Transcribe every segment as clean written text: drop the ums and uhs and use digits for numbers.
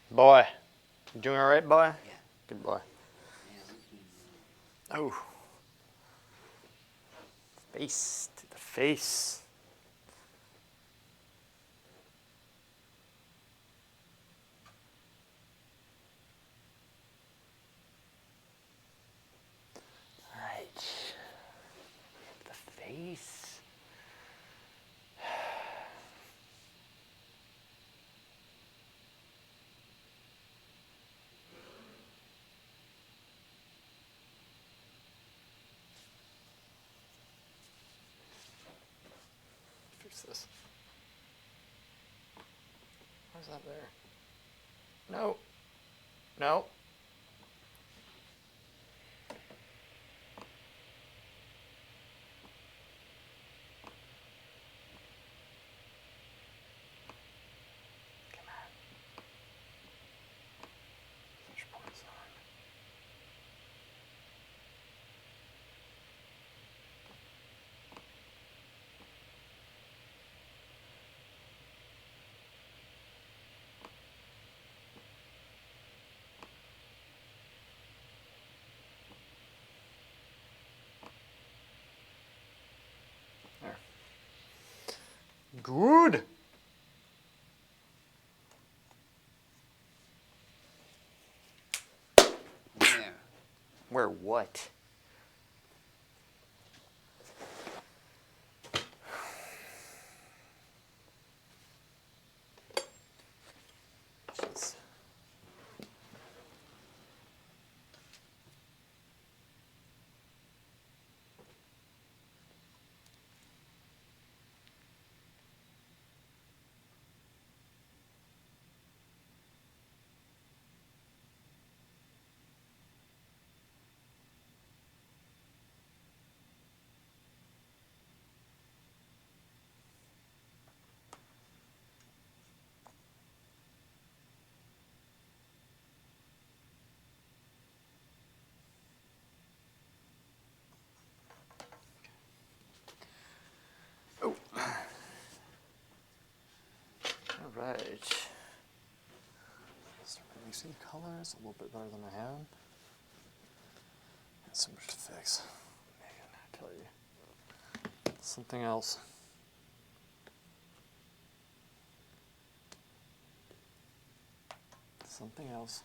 Boy, you doing all right, boy? Yeah. Good boy. Oh. Face to the face. All right. The face. Fix this. Why's that there? No. No. Come on. Push points on. There. Good. Where? Where what? Jeez. Oh. All right. Start releasing colors a little bit better than I have. Got so much to fix. Man, I tell you. Something else. Something else.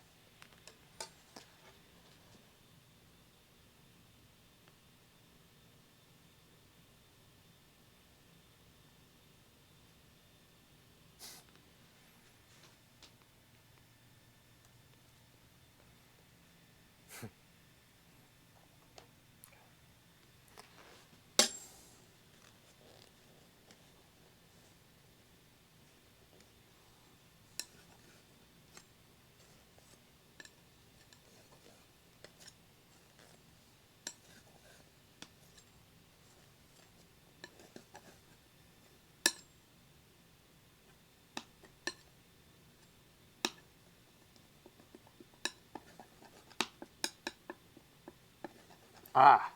Ah.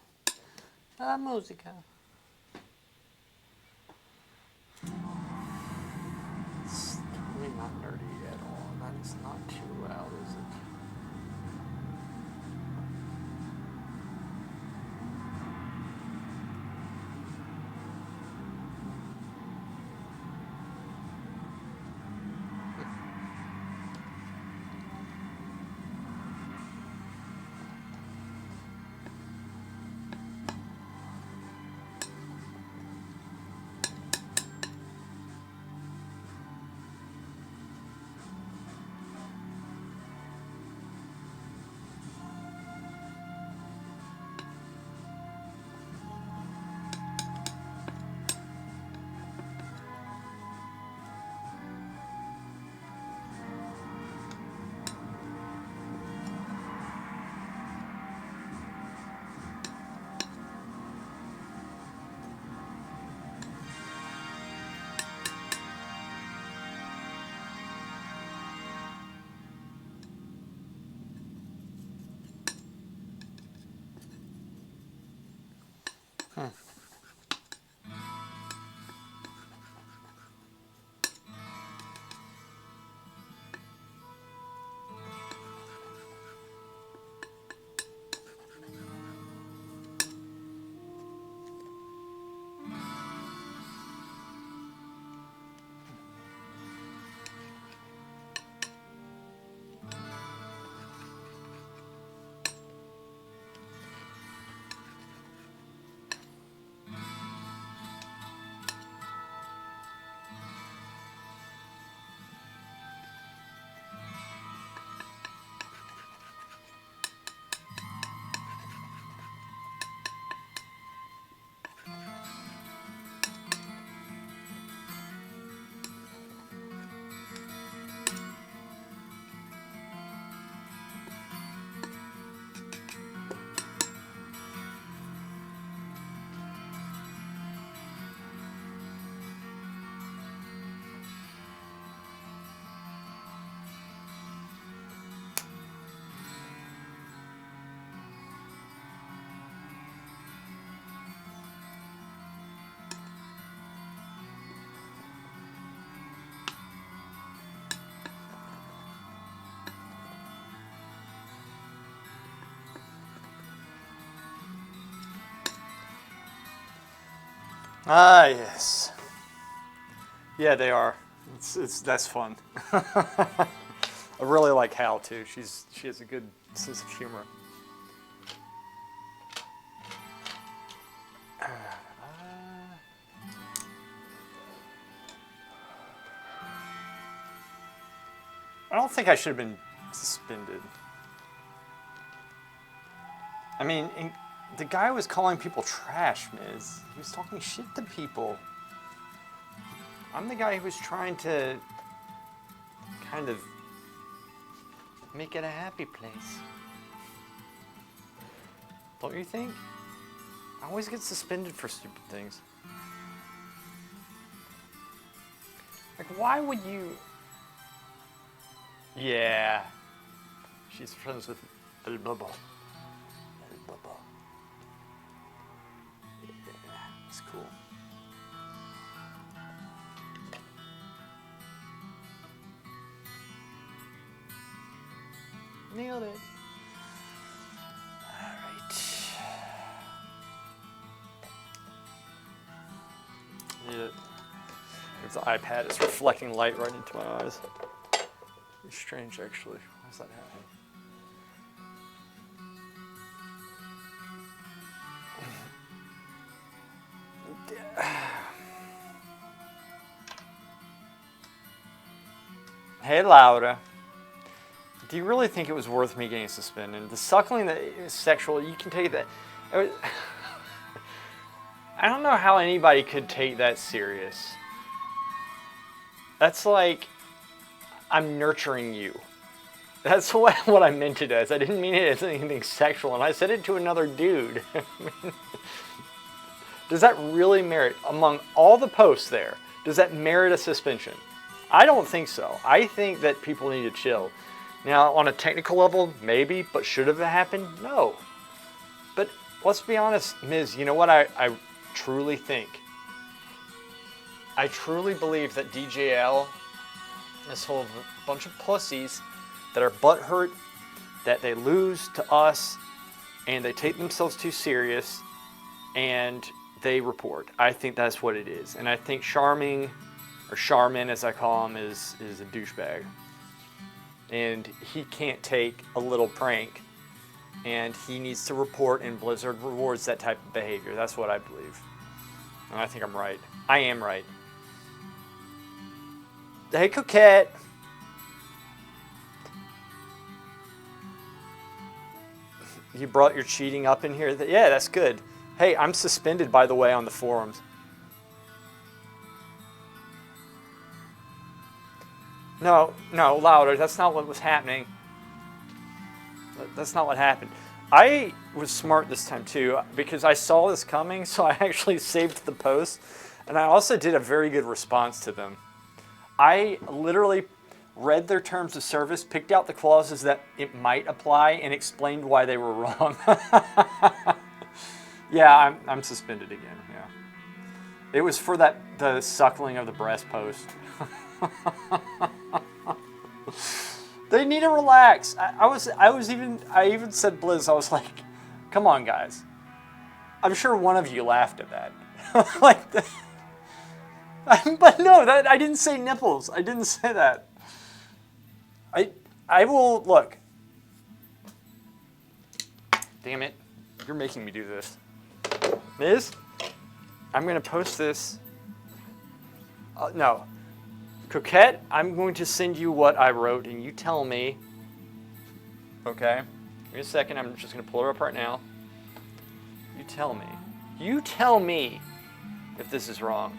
La musica. It's totally not nerdy at all. That is not too loud, is it? Ah, yes. Yeah, they are. That's fun. I really like Hal too. She has a good sense of humor. I don't think I should have been suspended. I mean, the guy was calling people trash, Miz. He was talking shit to people. I'm the guy who was trying to kind of make it a happy place. Don't you think? I always get suspended for stupid things. Like, why would you... Yeah. She's friends with El Bubba. El Bubba. Yeah, it's cool. Nailed it. Alright. Yeah. If the iPad is reflecting light right into my eyes. It's strange, actually. Why is that happening? Hey, Laura. Do you really think it was worth me getting suspended? The suckling that is sexual, you can take that. I don't know how anybody could take that serious. That's like, I'm nurturing you. That's what I meant it as. I didn't mean it as anything sexual, and I said it to another dude. Does that really merit, among all the posts there, does that merit a suspension? I don't think so. I think that people need to chill. Now, on a technical level, maybe, but should have it happened? No. But let's be honest, Miz, you know what I truly think? I truly believe that DJL, this whole bunch of pussies that are butthurt, that they lose to us, and they take themselves too serious, and they report. I think that's what it is. And I think Charming, or Charmin as I call him, is a douchebag. And he can't take a little prank, and he needs to report, and Blizzard rewards that type of behavior. That's what I believe. And I think I'm right. I am right. Hey, Coquette. You brought your cheating up in here? Yeah, that's good. Hey, I'm suspended, by the way, on the forums. No, louder. That's not what was happening. That's not what happened. I was smart this time, too, because I saw this coming, so I actually saved the post, and I also did a very good response to them. I literally read their terms of service, picked out the clauses that it might apply, and explained why they were wrong. Yeah, I'm suspended again, yeah. It was for the suckling of the breast post. They need to relax. I even said Blizz, I was like, come on, guys. I'm sure one of you laughed at that. Like, but no, I didn't say nipples. I didn't say that. I will, look. Damn it. You're making me do this. Miz, I'm going to post this. No. Coquette, I'm going to send you what I wrote, and you tell me. Okay? Give me a second. I'm just going to pull her up right now. You tell me. You tell me if this is wrong.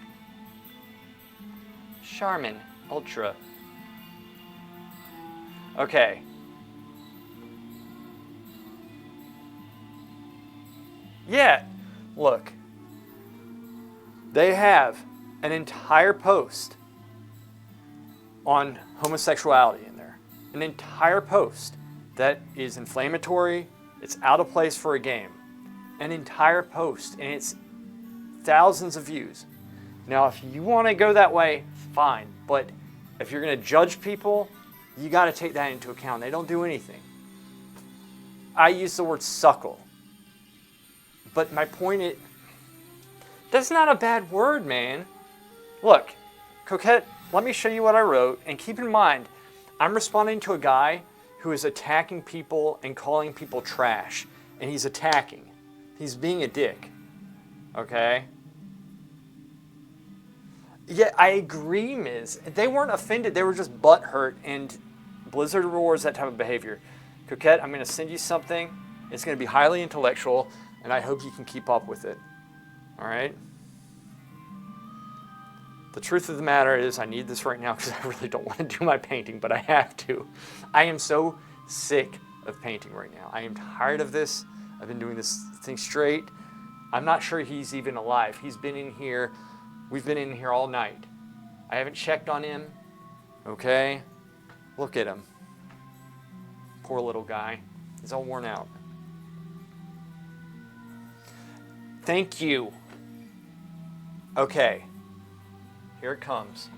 Charmin Ultra. Okay. Yeah. Look. They have an entire post on homosexuality in there. An entire post that is inflammatory. It's out of place for a game. An entire post, and it's thousands of views. Now, if you want to go that way, fine. But if you're going to judge people, you got to take that into account. They don't do anything. I use the word suckle. But my point is, That's not a bad word, man. Look, Coquette, let me show you what I wrote, and keep in mind, I'm responding to a guy who is attacking people and calling people trash, and he's attacking. He's being a dick, okay? Yeah, I agree, Miz. They weren't offended, they were just butthurt, and Blizzard rewards that type of behavior. Coquette, I'm going to send you something. It's going to be highly intellectual, and I hope you can keep up with it, all right? The truth of the matter is I need this right now because I really don't want to do my painting, but I have to. I am so sick of painting right now. I am tired of this. I've been doing this thing straight. I'm not sure he's even alive. He's been in here. We've been in here all night. I haven't checked on him. Okay? Look at him. Poor little guy. He's all worn out. Thank you. Okay. Here it comes.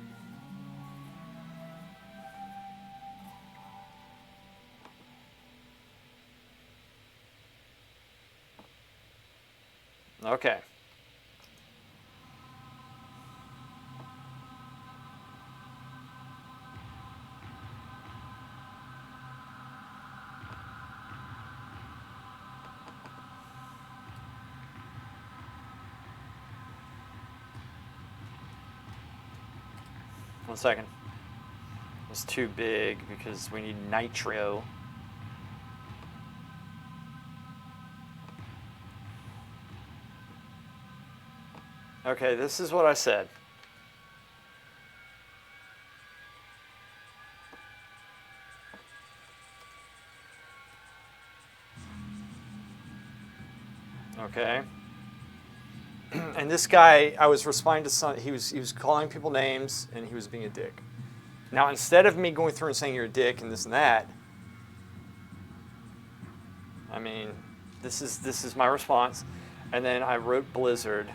Okay. One second. It's too big because we need nitro. Okay, this is what I said. Okay. And this guy, I was responding to some, he was calling people names and he was being a dick. Now, instead of me going through and saying you're a dick and this and that, I mean, this is my response. And then I wrote Blizzard.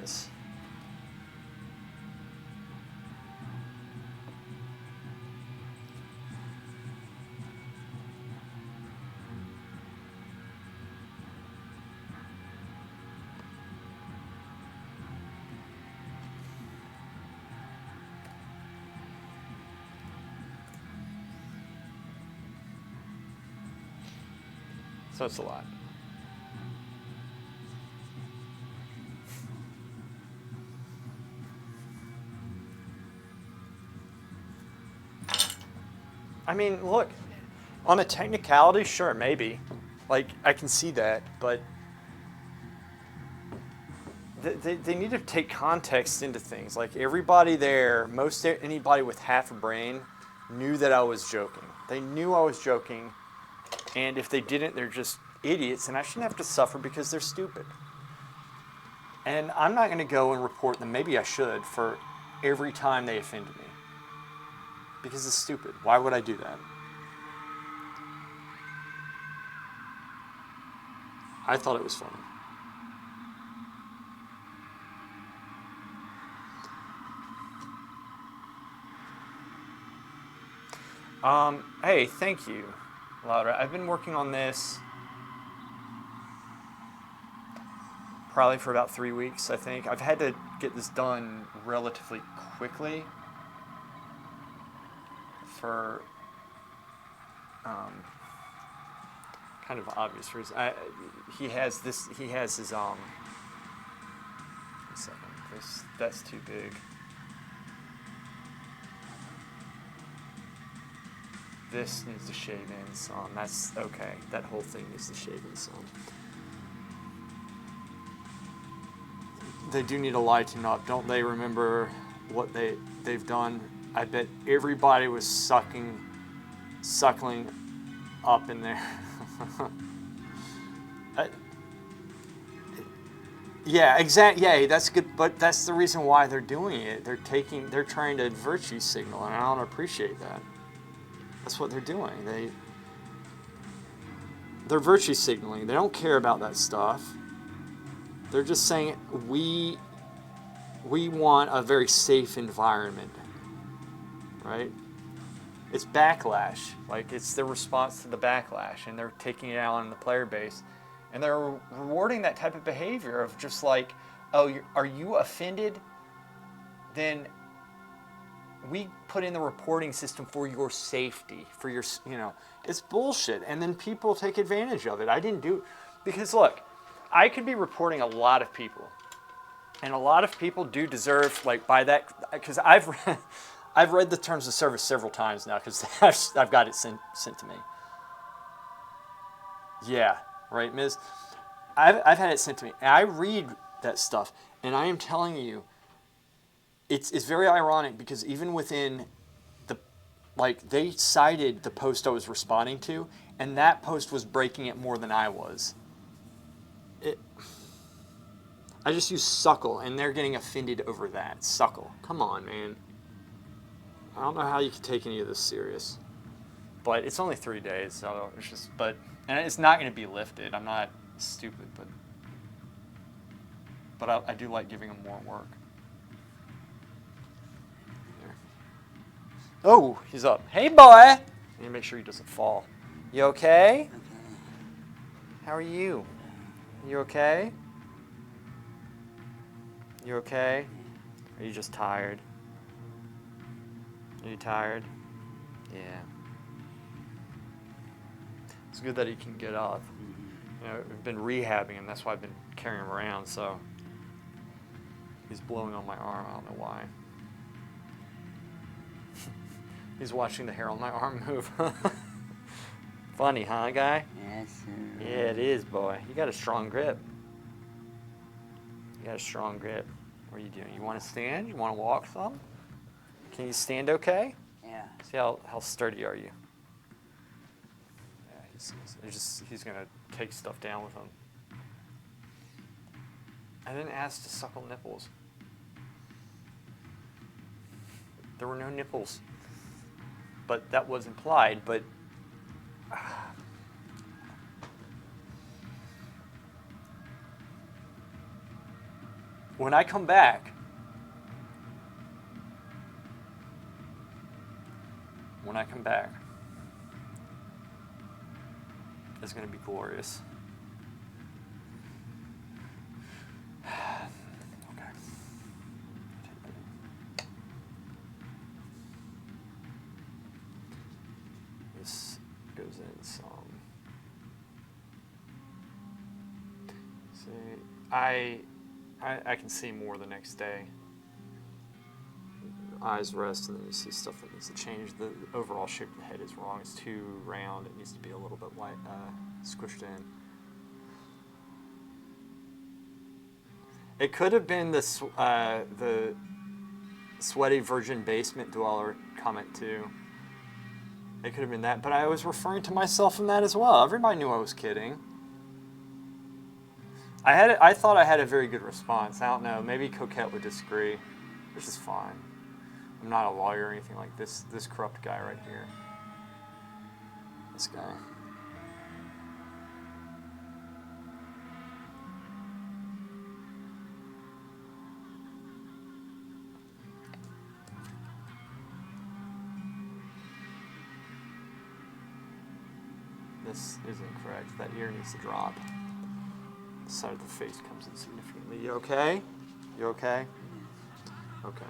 This. So it's a lot. I mean, look, on a technicality, sure, maybe. Like, I can see that, but they need to take context into things. Like, everybody there, anybody with half a brain knew that I was joking. They knew I was joking. And if they didn't, they're just idiots, and I shouldn't have to suffer because they're stupid. And I'm not going to go and report them, maybe I should, for every time they offended me. Because it's stupid. Why would I do that? I thought it was funny. Hey, thank you, Laura. I've been working on this probably for about 3 weeks, I think. I've had to get this done relatively quickly for kind of obvious reasons. He has his one second, that's too big. This needs to shave in some. That's okay. That whole thing needs to shave in some. They do need to lighten up. Don't they remember what they've done? I bet everybody was suckling up in there. Yeah, exactly. Yeah, that's good. But that's the reason why they're doing it. They're trying to virtue signal, and I don't appreciate that. That's what they're doing. They're virtue signaling. They don't care about that stuff. They're just saying we want a very safe environment, right? it's backlash. Like, it's the response to the backlash, and they're taking it out on the player base. And they're rewarding that type of behavior of just like, oh, are you offended? Then we put in the reporting system for your safety, for your, it's bullshit. And then people take advantage of it. I didn't do, because look, I could be reporting a lot of people. And a lot of people do deserve, like, by that, because I've read the terms of service several times now, because I've got it sent to me. Yeah, right, Ms. I've had it sent to me. And I read that stuff, and I am telling you, it's very ironic, because even within the, like, they cited the post I was responding to, and that post was breaking it more than I was. I just use suckle, and they're getting offended over that. Suckle. Come on, man. I don't know how you can take any of this serious. But it's only 3 days, so it's just, and it's not going to be lifted. I'm not stupid, but I do like giving them more work. There. Oh, he's up. Hey, boy. I need to make sure he doesn't fall. You okay? How are you? You okay? You okay? Are you just tired? Are you tired? Yeah. It's good that he can get up. We've been rehabbing him. That's why I've been carrying him around. So he's blowing on my arm. I don't know why. He's watching the hair on my arm move. Funny, huh, guy? Yes, sir. Yeah, it is, boy. You got a strong grip. You got a strong grip. What are you doing? You want to stand? You want to walk some? Can you stand okay? Yeah. See how sturdy are you? Yeah, he's going to take stuff down with him. I didn't ask to suckle nipples. There were no nipples. But that was implied, but when I come back, it's going to be glorious. Okay. This goes in some. See, I can see more the next day. Eyes rest, and then you see stuff that needs to change. The overall shape of the head is wrong. It's too round. It needs to be a little bit squished in. It could have been the sweaty virgin basement dweller comment too. It could have been that, but I was referring to myself in that as well. Everybody knew I was kidding. I thought I had a very good response. I don't know. Maybe Coquette would disagree, which is fine. I'm not a lawyer or anything like this corrupt guy right here. This guy. This is incorrect. That ear needs to drop. The side of the face comes in significantly. You okay? You okay? Okay.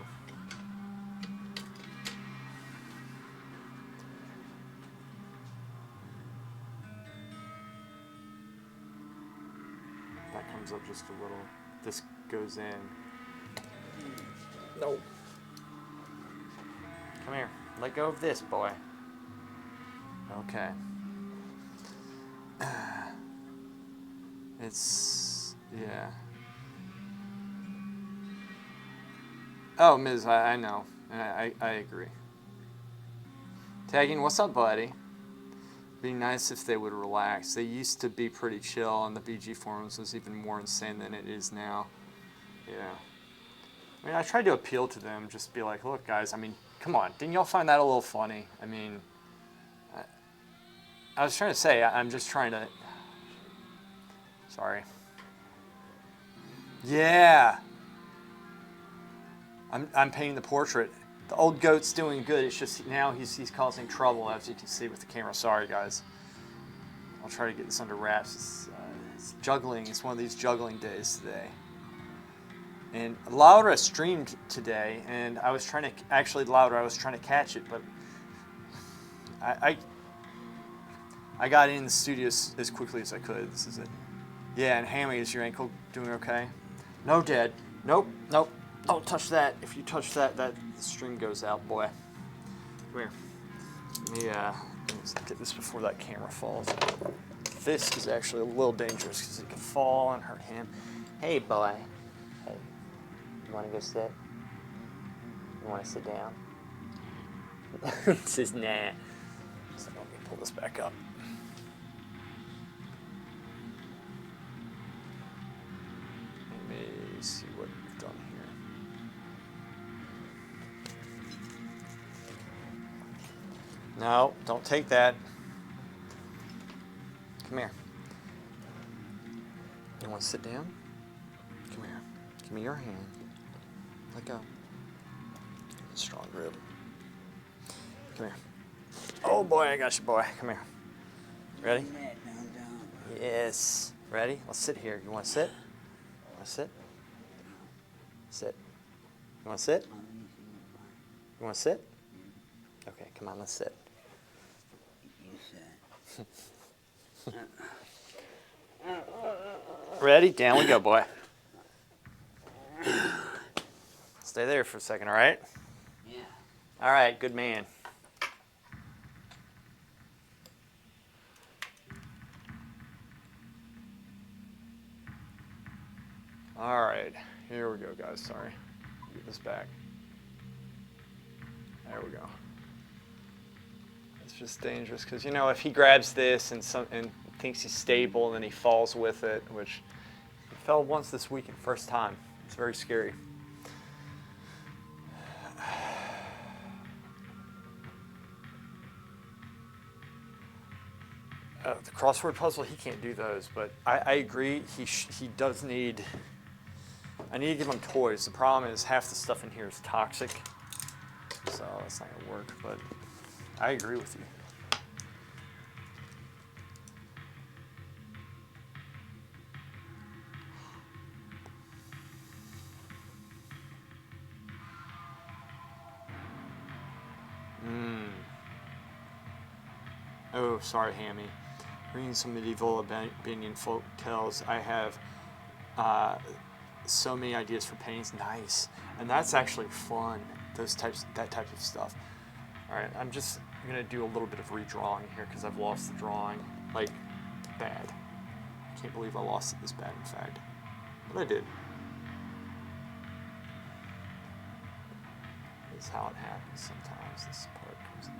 That comes up just a little. This goes in. No. Come here. Let go of this, boy. Okay. Yeah. Oh, Ms., I know. I agree. Tagging, what's up, buddy? Be nice if they would relax. They used to be pretty chill, and the BG forums was even more insane than it is now. Yeah. I mean, I tried to appeal to them, just be like, look, guys, I mean, come on. Didn't y'all find that a little funny? I mean, I was trying to say, I'm just trying to... Sorry. Yeah. I'm painting the portrait. The old goat's doing good. It's just now he's causing trouble, as you can see with the camera. Sorry, guys. I'll try to get this under wraps. It's juggling. It's one of these juggling days today. And Laura streamed today, and I was trying to I was trying to catch it, but I got in the studio as quickly as I could. This is it. Yeah, and Hammy, is your ankle doing okay? No, Dad. Nope. Don't touch that. If you touch that, the string goes out, boy. Come here. Let me get this before that camera falls. This is actually a little dangerous because it could fall and hurt him. Hey, boy. Hey, you want to go sit? You want to sit down? Says nah. So let me pull this back up. Let me see what we've done here. No, don't take that. Come here. You want to sit down? Come here. Give me your hand. Let go. Strong grip. Come here. Oh boy, I got you, boy. Come here. Ready? Yes. Ready? Let's sit here. You want to sit? Want to sit? Sit. You want to sit? You want to sit? Okay, come on, let's sit. Ready? Down we go, boy. Stay there for a second, all right? Yeah. All right, good man. All right, here we go, guys. Sorry. Get this back. There we go. It's just dangerous because, you know, if he grabs this and thinks he's stable and then he falls with it, which he fell once this weekend, first time. It's very scary. The crossword puzzle, he can't do those, but I agree. He does need. I need to give him toys. The problem is half the stuff in here is toxic, so it's not gonna work. But I agree with you. Oh, sorry, Hammy. Reading some medieval Albanian folk tales, I have so many ideas for paintings. Nice, and that's actually fun. That type of stuff. All right, I'm just gonna do a little bit of redrawing here because I've lost the drawing, like, bad. Can't believe I lost it this bad, in fact, but I did. This is how it happens sometimes. This part comes in.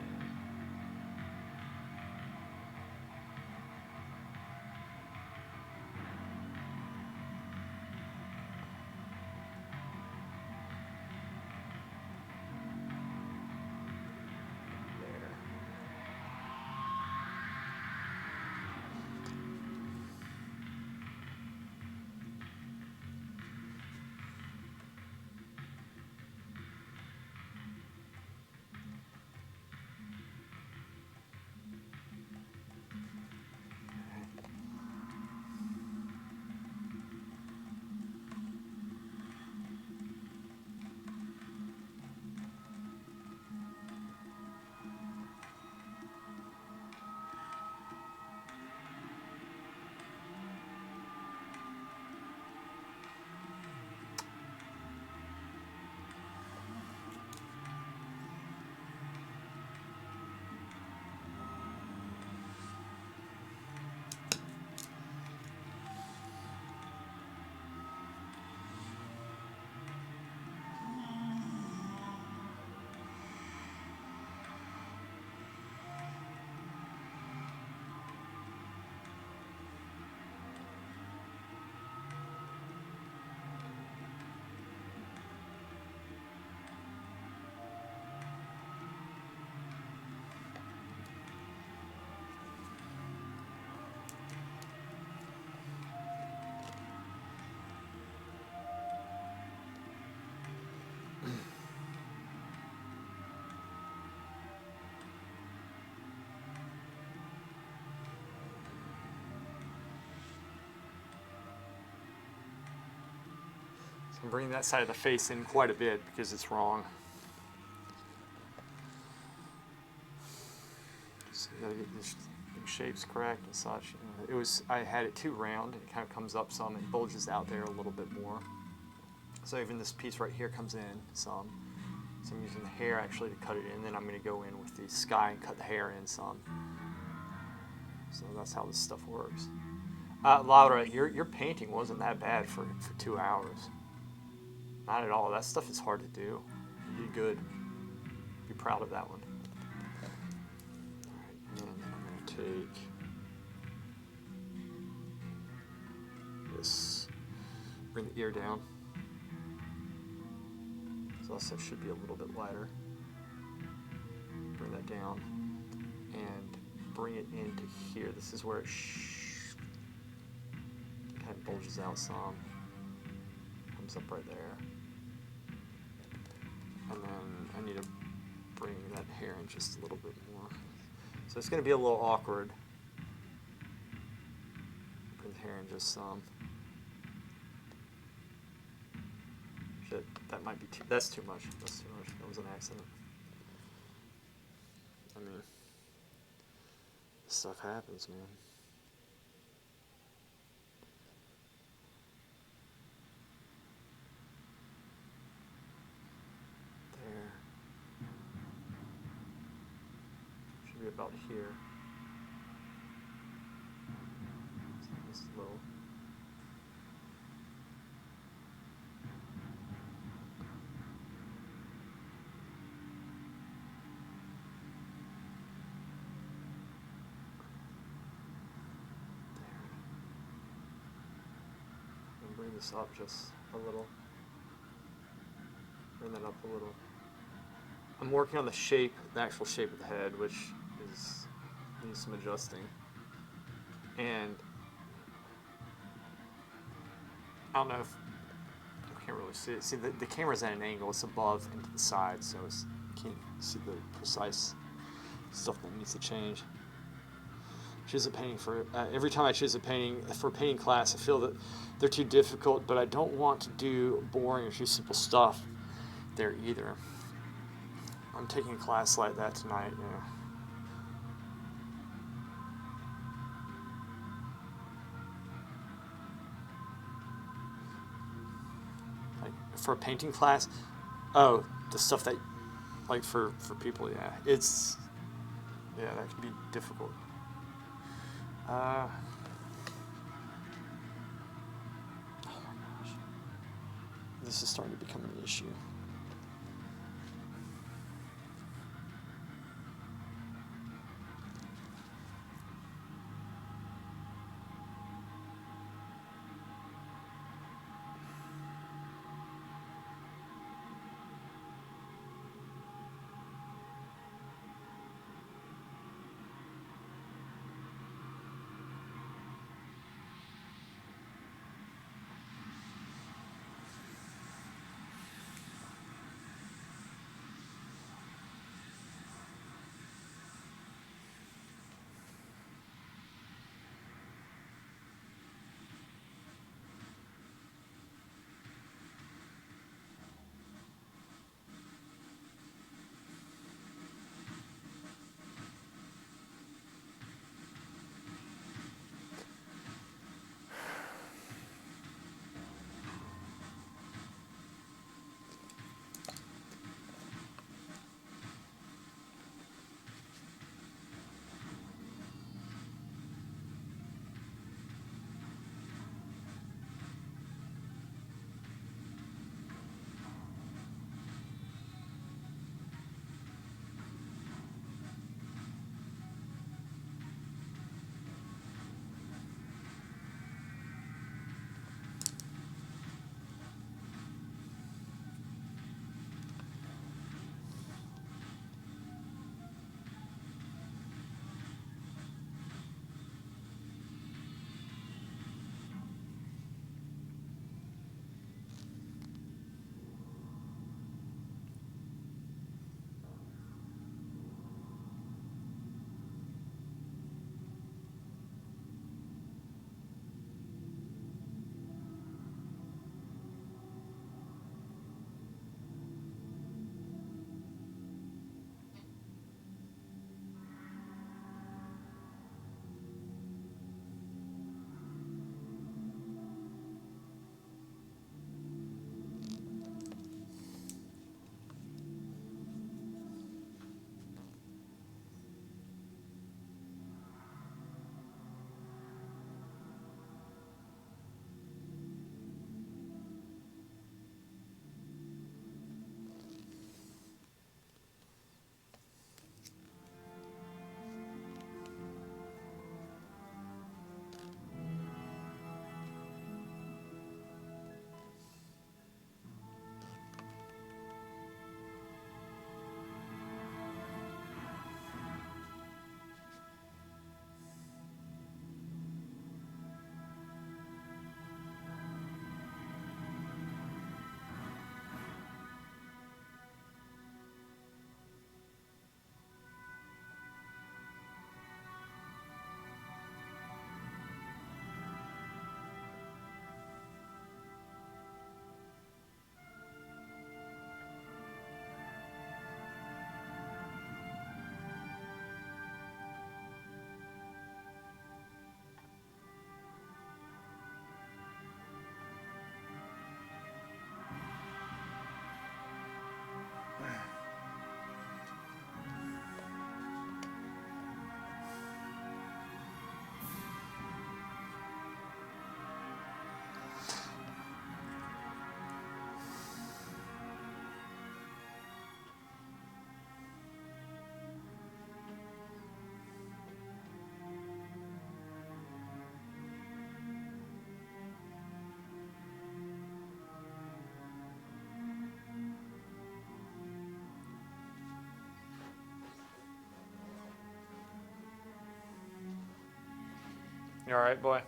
I'm bringing that side of the face in quite a bit because it's wrong. So you gotta get these shapes correct and such. I had it too round. It kind of comes up some and bulges out there a little bit more. So even this piece right here comes in some. So I'm using the hair actually to cut it in. Then I'm going to go in with the sky and cut the hair in some. So that's how this stuff works. Laura, your painting wasn't that bad for 2 hours. Not at all. That stuff is hard to do. You did good. Be proud of that one. All right, and then I'm going to take this, bring the ear down. So that should be a little bit lighter. Bring that down and bring it into here. This is where it kind of bulges out some. Comes up right there. And then I need to bring that hair in just a little bit more. So it's going to be a little awkward. Bring the hair in just some. Shit, that might be too, that's too much. That's too much. That was an accident. I mean, this stuff happens, man. There. Should be about here. Just a little. Bring this up just a little. Bring that up a little. I'm working on the shape, the actual shape of the head, which needs some adjusting. And I don't know if I can't really see it. See, the camera's at an angle. It's above and to the side, so you can't see the precise stuff that needs to change. Choose a painting for every time I choose a painting for painting class, I feel that they're too difficult, but I don't want to do boring or too simple stuff there either. I'm taking a class like that tonight. You know. Like for a painting class, oh, the stuff that like for people, yeah, that can be difficult. Oh my gosh. This is starting to become an issue. You all right, boy?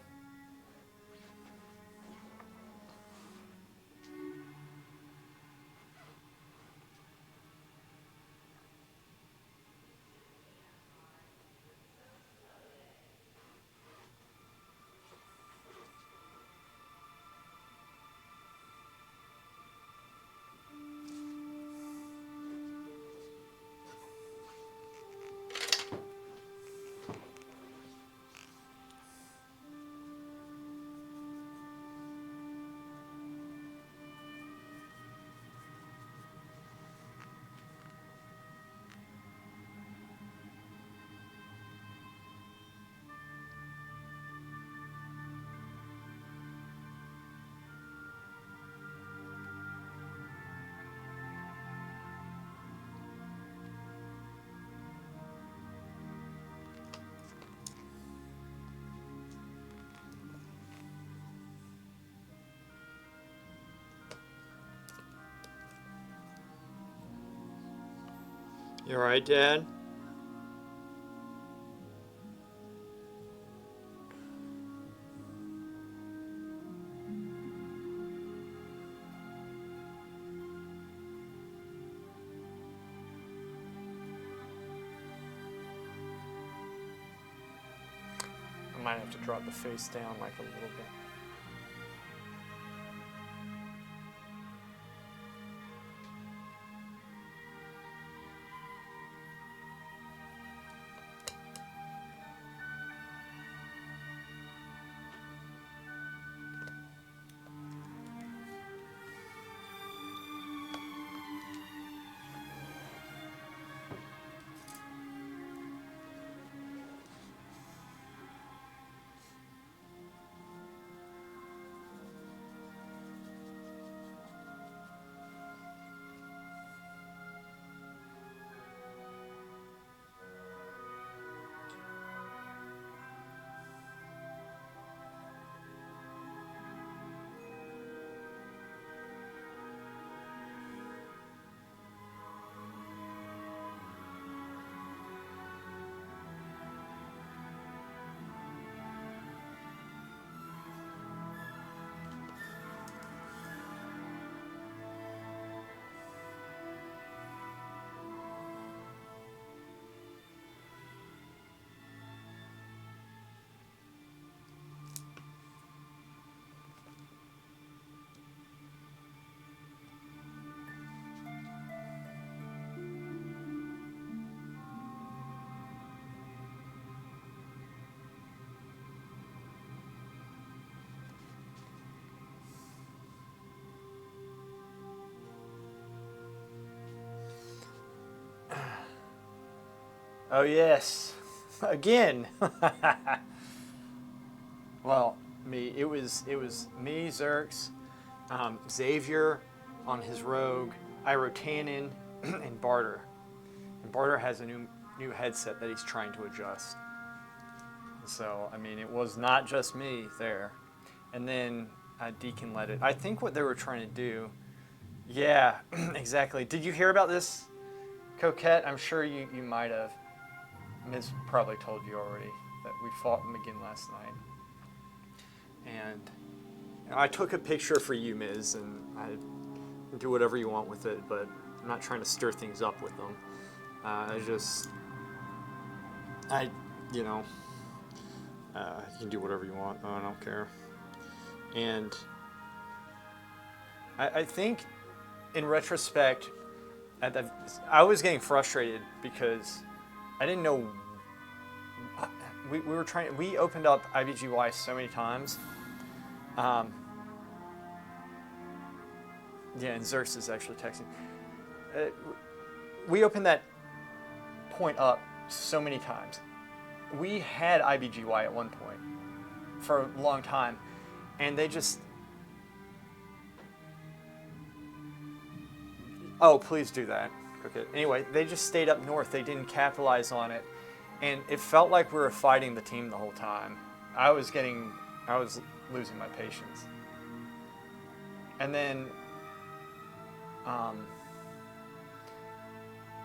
You all right, Dad? I might have to drop the face down like a little bit. Oh yes, again. Well, it was me, Zerx, Xavier on his rogue, Irotanen, and Barter. And Barter has a new headset that he's trying to adjust. So I mean, it was not just me there. And then Deacon led it. I think what they were trying to do. Yeah, exactly. Did you hear about this, Coquette? I'm sure you might have. Miz probably told you already that we fought him again last night. And I took a picture for you, Miz, and I do whatever you want with it, but I'm not trying to stir things up with them. You can do whatever you want. I don't care. And I think, in retrospect, I was getting frustrated because I didn't know. We opened up IBGY so many times. Yeah, and Zerx is actually texting. We opened that point up so many times. We had IBGY at one point for a long time, and they just. Oh, please do that. Okay. Anyway, they just stayed up north. They didn't capitalize on it. And it felt like we were fighting the team the whole time. I was losing my patience. And then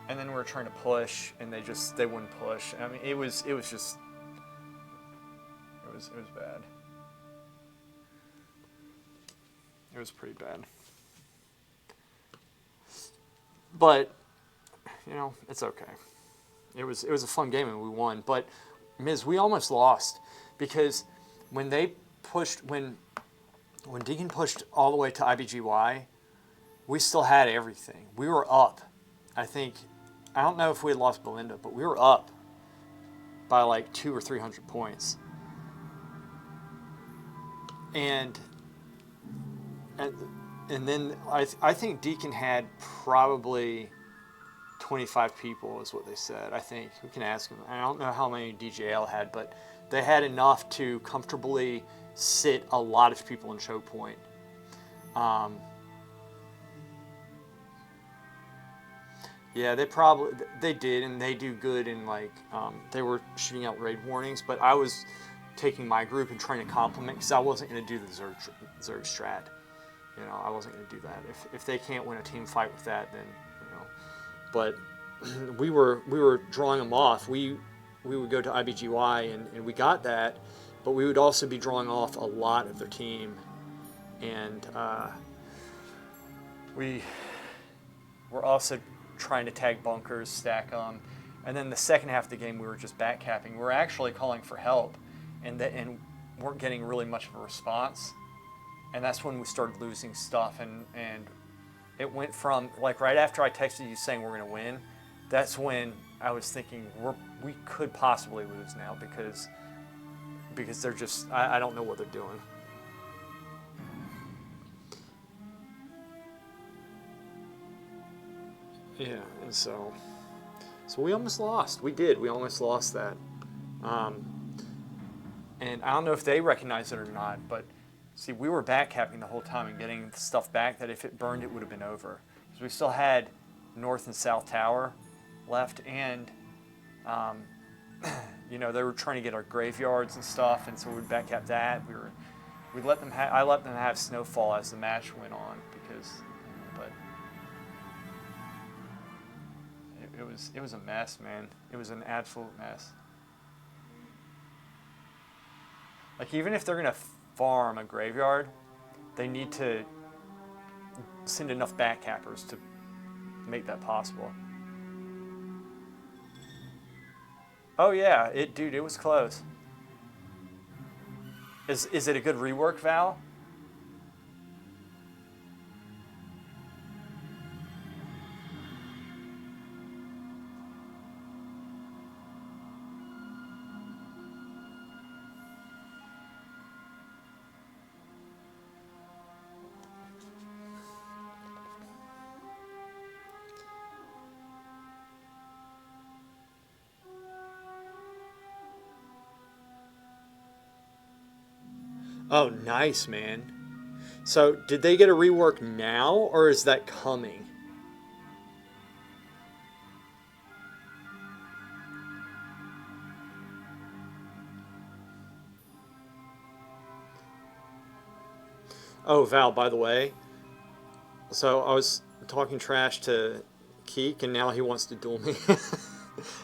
we were trying to push, and they wouldn't push. I mean, it was it was bad. It was pretty bad. But, you know, it's okay. It was a fun game and we won. But, Miz, we almost lost because when Deacon pushed all the way to IBGY, we still had everything. We were up. I don't know if we had lost Belinda, but we were up by like 200 or 300 points. And then I think Deacon had probably 25 people is what they said. I think we can ask them. I don't know how many DJL had, but they had enough to comfortably sit a lot of people in choke point. Yeah, they did, and they do good in like they were shooting out raid warnings, but I was taking my group and trying to complement because I wasn't going to do the Zerg strat. You know, I wasn't going to do that. If they can't win a team fight with that, then you know. But we were drawing them off. We would go to IBGY and we got that, but we would also be drawing off a lot of their team, and we were also trying to tag bunkers, stack them, and then the second half of the game we were just backcapping. We were actually calling for help, and weren't getting really much of a response, and that's when we started losing stuff, and it went from like right after I texted you saying we're going to win, that's when I was thinking we could possibly lose now because they're just I don't know what they're doing. Yeah, and so we almost lost. We did. We almost lost that. And I don't know if they recognize it or not, but see, we were backcapping the whole time and getting stuff back that if it burned, it would have been over. Because we still had North and South Tower left, and you know, they were trying to get our graveyards and stuff, and so we'd backcap that. I let them have Snowfall as the match went on but it was a mess, man. It was an absolute mess. Like, even if they're gonna farm a graveyard, they need to send enough backcappers to make that possible. Oh yeah, it was close. Is it a good rework, Val? Oh, nice, man. So, did they get a rework now, or is that coming? Oh, Val, by the way, so I was talking trash to Keek, and now he wants to duel me.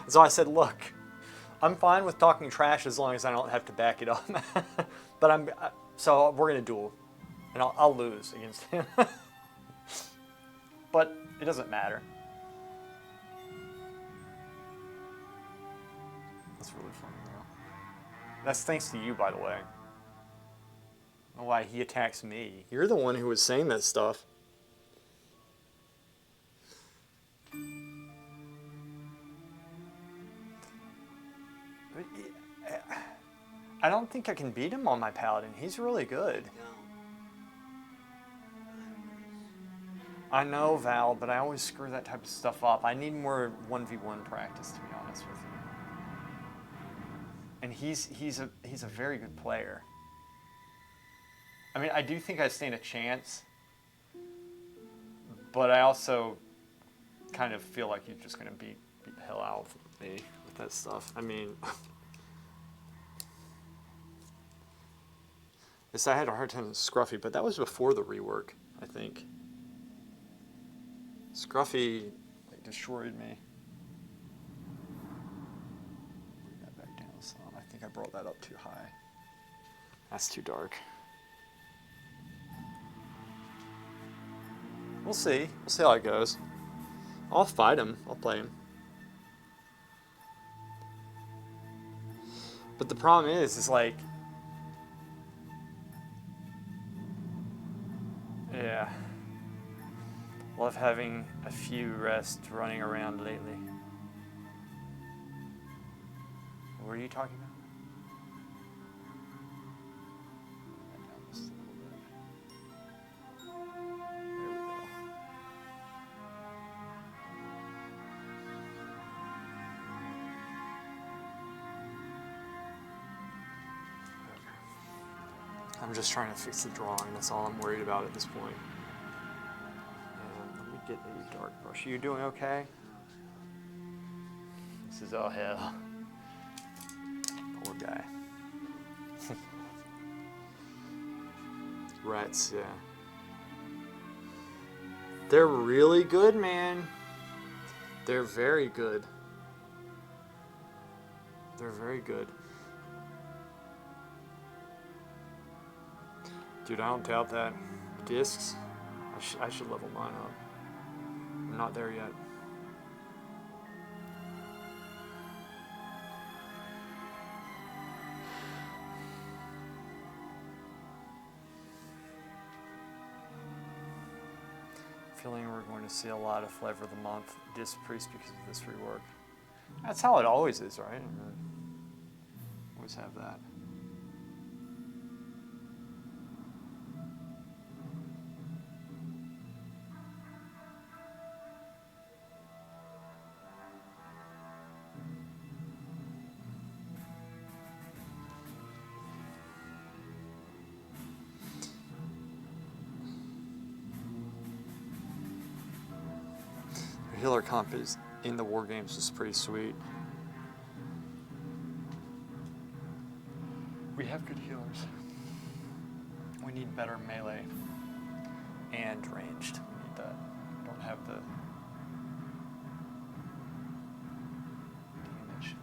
So I said, look, I'm fine with talking trash as long as I don't have to back it up. But so we're going to duel, and I'll lose against him. But it doesn't matter. That's really funny, though. That's thanks to you, by the way. I don't know why he attacks me. You're the one who was saying that stuff. I don't think I can beat him on my Paladin. He's really good. I know, Val, but I always screw that type of stuff up. I need more 1v1 practice, to be honest with you. And he's a very good player. I mean, I do think I stand a chance, but I also kind of feel like you're just going to beat the hell out of me with that stuff. I mean, I had a hard time with Scruffy, but that was before the rework, I think. Scruffy like destroyed me. Bring that back down some. I think I brought that up too high. That's too dark. We'll see. We'll see how it goes. I'll fight him. I'll play him. But the problem is like, yeah. Love having a few rests running around lately. What are you talking about? Down just a little bit. There we go. Okay. I'm just trying to fix the drawing. That's all I'm worried about at this point. And let me get a dark brush. Are you doing okay? This is all hell. Poor guy. Rats, yeah. They're really good, man. They're very good. They're very good. Dude, I don't doubt that. Discs, I should level mine up. I'm not there yet. Feeling we're going to see a lot of Flavor of the Month Disc Priest because of this rework. That's how it always is, right? Always have that. Healer comp is in the war games is pretty sweet. We have good healers. We need better melee and ranged. We need that. Don't have the damage.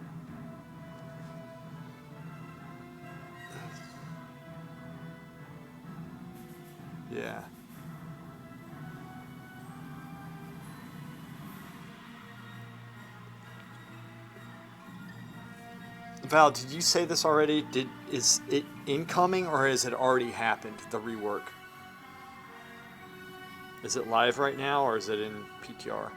Yeah. Val, did you say this already? Is it incoming or has it already happened, the rework? Is it live right now or is it in PTR?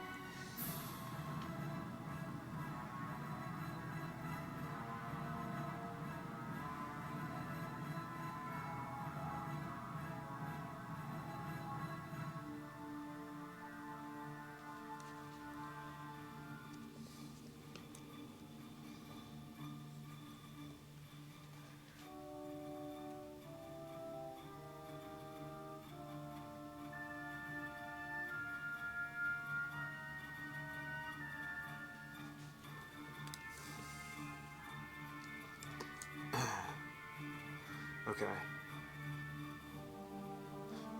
Okay.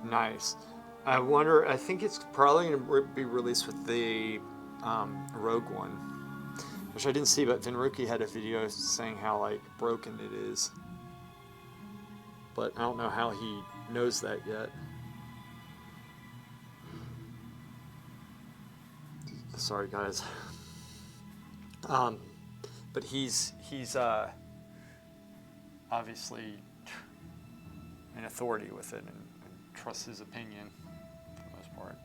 Nice. I wonder, I think it's probably going to be released with the Rogue One, which I didn't see, but Vinruki had a video saying how like broken it is. But I don't know how he knows that yet. Sorry, guys. But he's obviously an authority with it and trusts his opinion for the most part.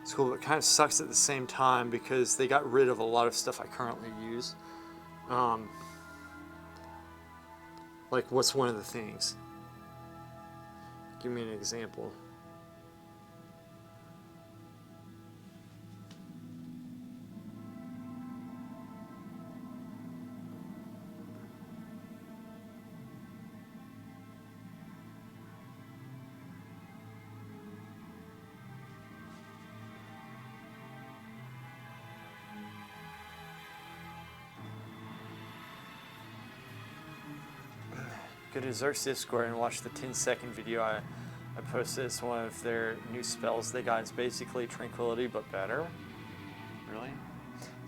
It's cool, it kind of sucks at the same time because they got rid of a lot of stuff I currently use. Like, what's one of the things? Give me an example. Go to Zerk's Discord and watch the 10-second video I posted. It's one of their new spells they got. It's basically Tranquility, but better. Really?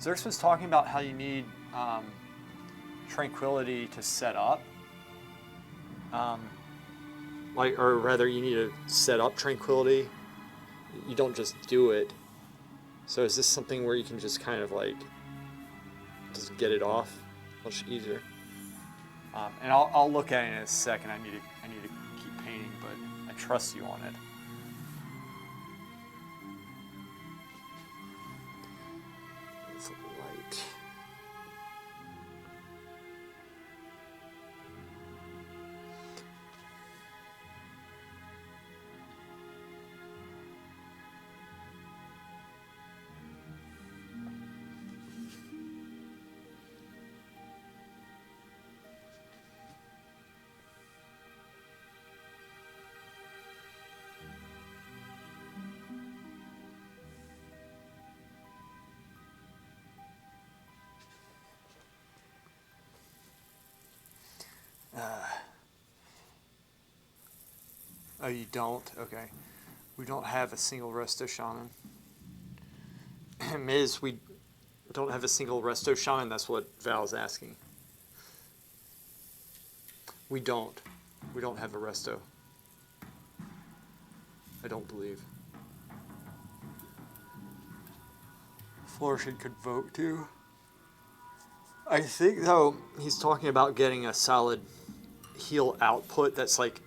Zerk's was talking about how you need Tranquility to set up. Or rather, you need to set up Tranquility. You don't just do it. So is this something where you can just kind of like just get it off much easier? And I'll look at it in a second. I need to keep painting, but I trust you on it. It's light. Oh, you don't? Okay. We don't have a single Resto Shaman. Miz, we don't have a single Resto Shaman? That's what Val's asking. We don't. We don't have a Resto. I don't believe. Flourishing could vote too. I think, though, he's talking about getting a solid heal output that's like,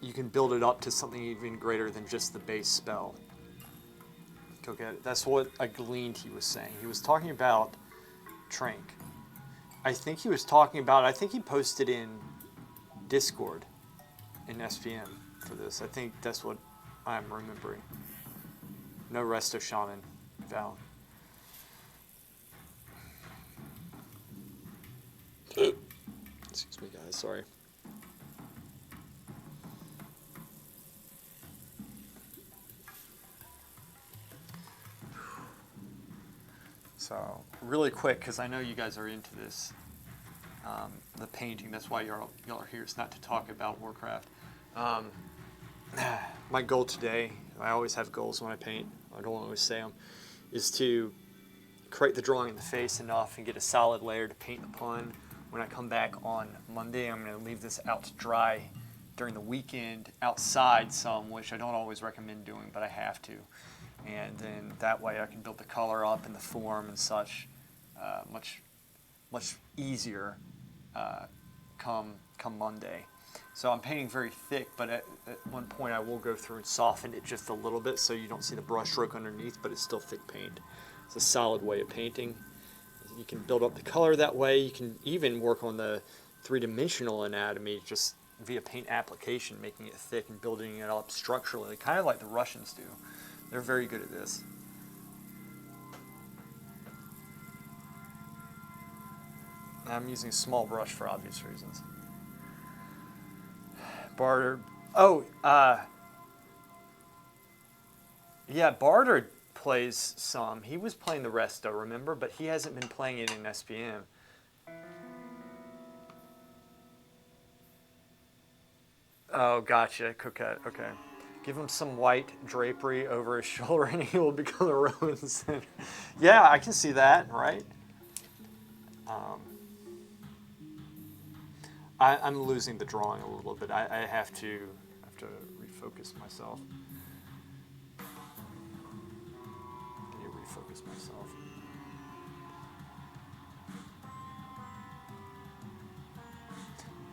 you can build it up to something even greater than just the base spell. Go get it. That's what I gleaned he was saying. He was talking about Trank. I think he was talking about, I think he posted in Discord in SPM for this. I think that's what I'm remembering. No Resto Shaman, Val. Excuse me, guys. Sorry. So, really quick, because I know you guys are into this, the painting. That's why y'all are here. It's not to talk about Warcraft. My goal today, I always have goals when I paint. I don't always say them, is to create the drawing in the face enough and get a solid layer to paint upon. When I come back on Monday, I'm going to leave this out to dry during the weekend outside some, which I don't always recommend doing, but I have to. And then that way I can build the color up and the form and such much easier come Monday. So I'm painting very thick, but at one point I will go through and soften it just a little bit so you don't see the brush stroke underneath, but it's still thick paint. It's a solid way of painting. You can build up the color that way. You can even work on the three-dimensional anatomy just via paint application, making it thick and building it up structurally, kind of like the Russians do. They're very good at this. I'm using a small brush for obvious reasons. Barter. Oh, yeah, Barter plays some. He was playing the Resto, remember? But he hasn't been playing it in SPM. Oh, gotcha. Coquette. Okay. Give him some white drapery over his shoulder and he will become a Roman center. Yeah, I can see that, right? I'm losing the drawing a little bit. I have to refocus myself. I need to refocus myself.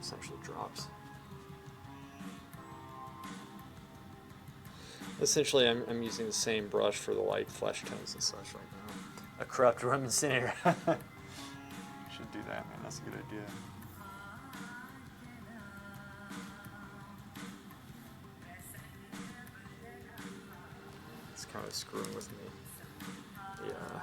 Essentially drops. Essentially, I'm using the same brush for the light flesh tones and such right now. A corrupt Roman senator. Should do that, man. That's a good idea. It's kind of screwing with me. Yeah.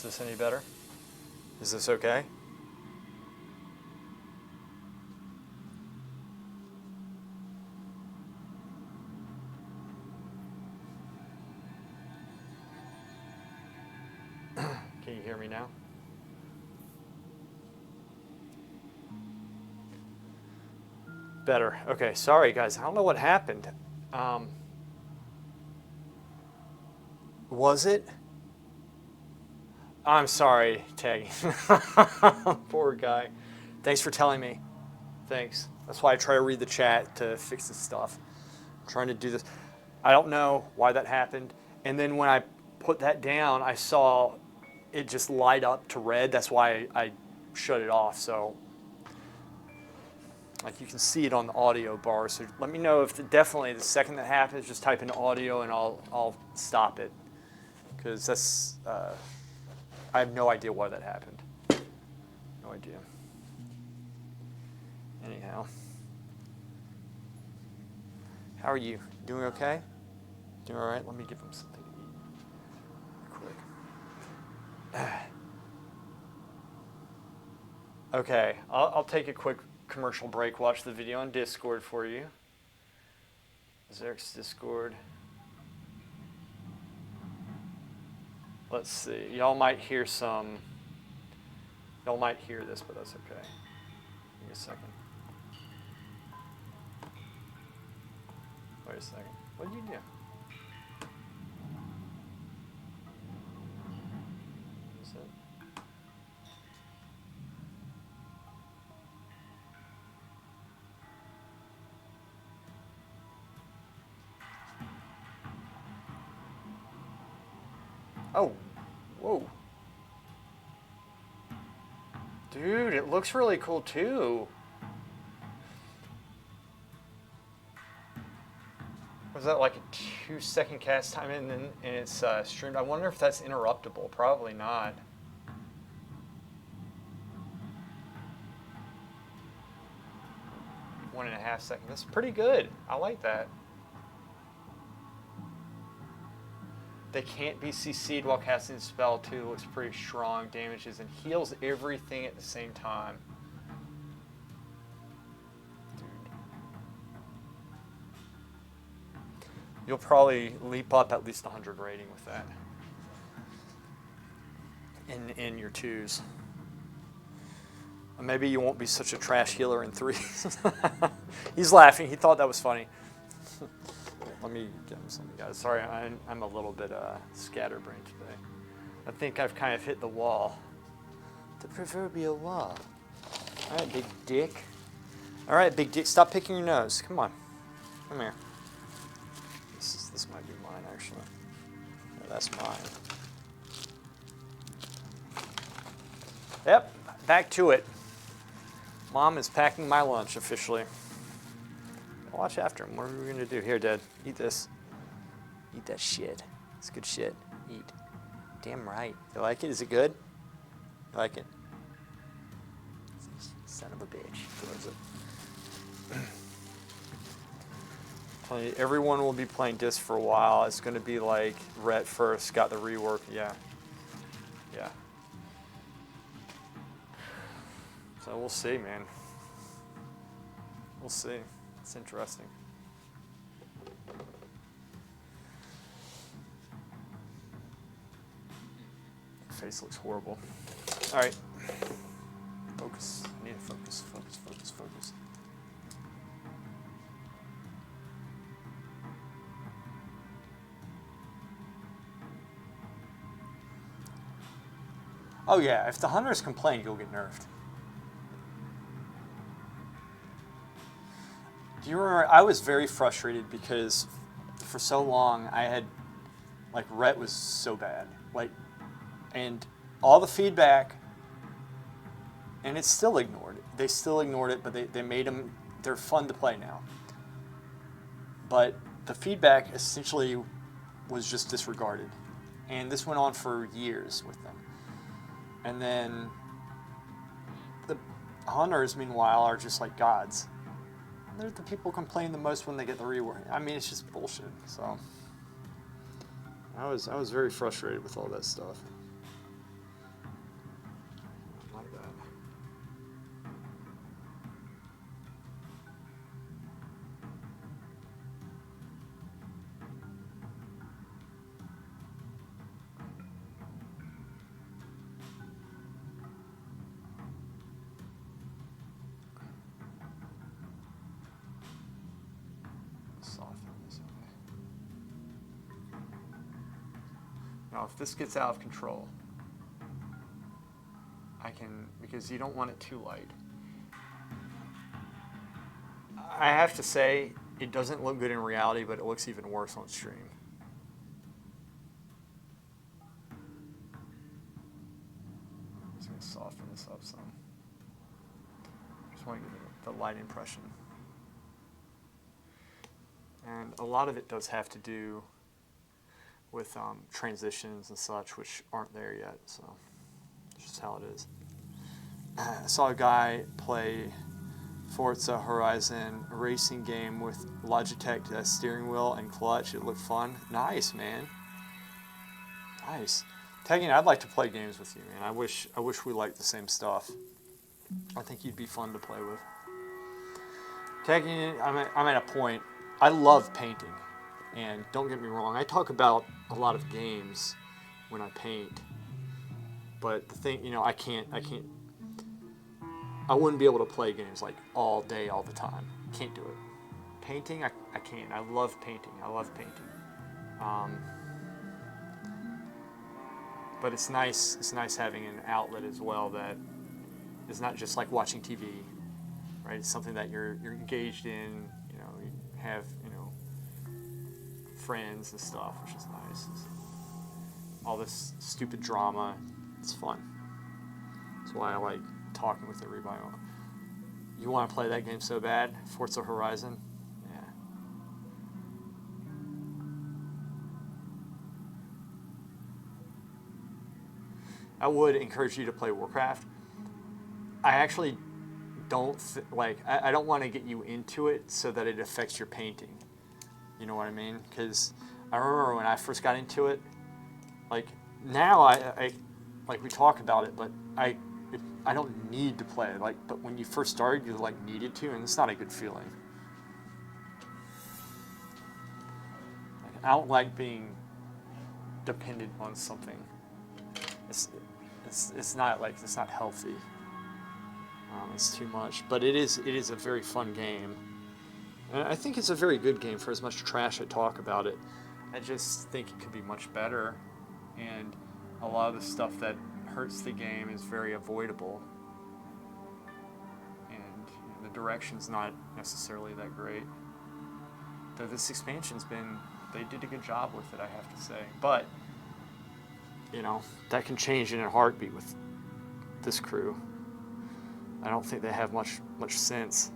this any better? Is this okay? Can you hear me now? Better. Okay, sorry guys. I don't know what happened. Was it? I'm sorry, Taggy. Poor guy. Thanks for telling me. Thanks. That's why I try to read the chat to fix this stuff. I'm trying to do this. I don't know why that happened. And then when I put that down, I saw it just light up to red. That's why I shut it off. So like you can see it on the audio bar. So let me know if definitely the second that happens, just type in audio and I'll stop it. Because that's, I have no idea why that happened. No idea. Anyhow. How are you? Doing okay? Doing all right? Let me give him something to eat. Quick. Okay, I'll take a quick commercial break. Watch the video on Discord for you. Zerk's Discord. Let's see. Y'all might hear this, but that's okay. Give me a second. Wait a second. What did you do? Is it? Oh, whoa. Dude, it looks really cool too. Was that like a 2-second cast time and it's streamed? I wonder if that's interruptible. Probably not. One and a half seconds. That's pretty good. I like that. They can't be CC'd while casting the spell too. Looks pretty strong. Damages and heals everything at the same time. Dude. You'll probably leap up at least 100 rating with that. In your 2s. Maybe you won't be such a trash healer in 3s. He's laughing. He thought that was funny. Let me get him something, guys. Sorry, I'm a little bit scatterbrained today. I think I've kind of hit the wall. The proverbial wall. All right, big dick. All right, big dick. Stop picking your nose. Come on. Come here. This might be mine, actually. No, that's mine. Yep, back to it. Mom is packing my lunch officially. Watch after him. What are we going to do? Here, Dad. Eat this. Eat that shit. It's good shit. Eat. Damn right. You like it? Is it good? You like it? Son of a bitch. Throws it. Everyone will be playing disc for a while. It's going to be like Rhett first. Got the rework. Yeah. Yeah. So we'll see, man. We'll see. It's interesting. Face looks horrible. All right. Focus. I need to focus, focus, focus, focus. Oh yeah, if the hunters complain, you'll get nerfed. Do you remember, I was very frustrated because for so long I had, like, Rhett was so bad. Like, and all the feedback, and it's still ignored. They still ignored it, but they made them, they're fun to play now. But the feedback essentially was just disregarded. And this went on for years with them. And then the hunters, meanwhile, are just like gods. They're the people who complain the most when they get the rework. I mean, it's just bullshit. So I was very frustrated with all that stuff. Now, if this gets out of control, I can, because you don't want it too light. I have to say, it doesn't look good in reality, but it looks even worse on stream. I'm just going to soften this up some. Just want to get the light impression. And a lot of it does have to do with transitions and such, which aren't there yet, so it's just how it is. I saw a guy play Forza Horizon racing game with Logitech steering wheel and clutch. It looked fun. Nice, man. Nice. Tagging, I'd like to play games with you, man. I wish we liked the same stuff. I think you'd be fun to play with. Tagging, I'm at a point. I love painting, and don't get me wrong. I talk about a lot of games when I paint, but the thing, I can't. I wouldn't be able to play games like all day, all the time. Can't do it. Painting, I can't. I love painting. But it's nice. It's nice having an outlet as well that is not just like watching TV, right? It's something that you're engaged in. You have friends and stuff, which is nice. All this stupid drama, it's fun. That's why I like talking with everybody. You want to play that game so bad? Forza Horizon? Yeah. I would encourage you to play Warcraft. I actually don't, I don't want to get you into it so that it affects your painting. You know what I mean? Because I remember when I first got into it, like now I like we talk about it, but I don't need to play it. But when you first started, you needed to, and it's not a good feeling. I don't like being dependent on something. It's not healthy. It's too much, but it is a very fun game. And I think it's a very good game for as much trash I talk about it. I just think it could be much better, and a lot of the stuff that hurts the game is very avoidable, and the direction's not necessarily that great. Though this expansion's they did a good job with it, I have to say. But, that can change in a heartbeat with this crew. I don't think they have much sense.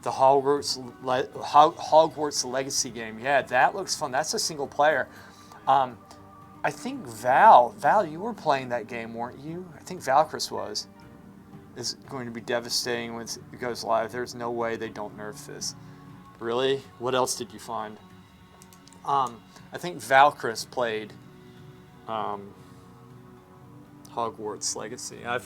The Hogwarts Legacy game. Yeah, that looks fun. That's a single player. I think Val, you were playing that game, weren't you? I think Valkyris was. Is going to be devastating when it goes live. There's no way they don't nerf this. Really? What else did you find? I think Valkyris played Hogwarts Legacy. I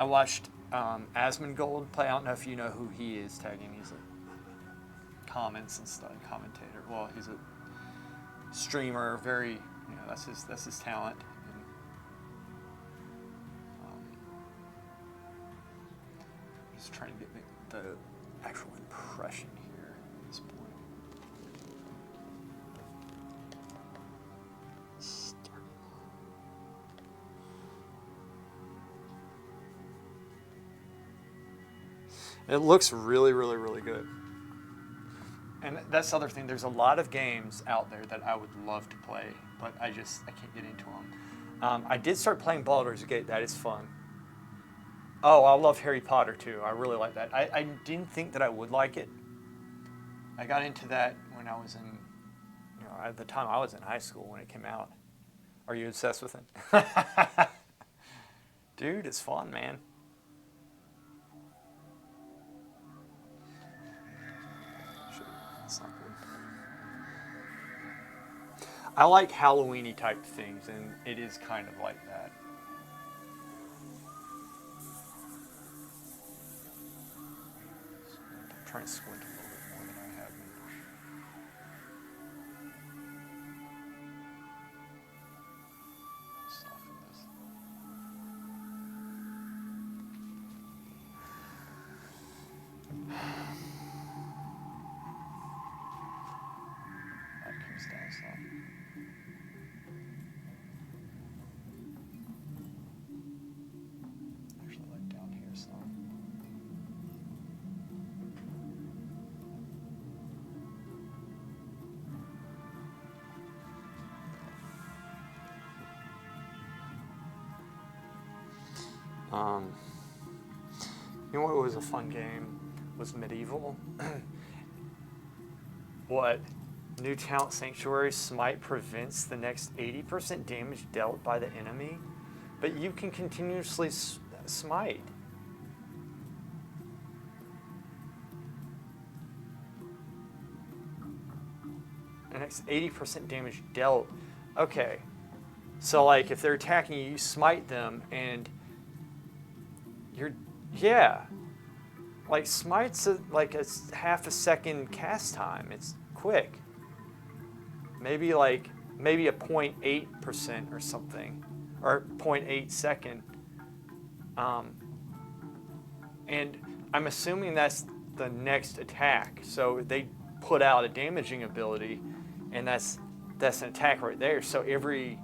watched Asmongold play. I don't know if you know who he is, Tagging. He's a commentator. Well, he's a streamer. Very, that's his talent. And, just trying to get the actual impression here at this point. It looks really, really, really good. And that's the other thing. There's a lot of games out there that I would love to play, but I can't get into them. I did start playing Baldur's Gate. That is fun. Oh, I love Harry Potter too. I really like that. I didn't think that I would like it. I got into that when I was in, at the time I was in high school when it came out. Are you obsessed with it? Dude, it's fun, man. That's not good. I like Halloween-y type things, and it is kind of like that. I'm trying to squint a little bit more than I have been. Soften this. Um, you know what was a fun game? Was Medieval. What? New Talent Sanctuary Smite prevents the next 80% damage dealt by the enemy, but you can continuously smite. The next 80% damage dealt. Okay. So like if they're attacking you, you smite them and you're, yeah. Like smite's like a half a second cast time. It's quick. Maybe a 0.8% or something, or 0.8 second. And I'm assuming that's the next attack. So they put out a damaging ability, and that's an attack right there. So every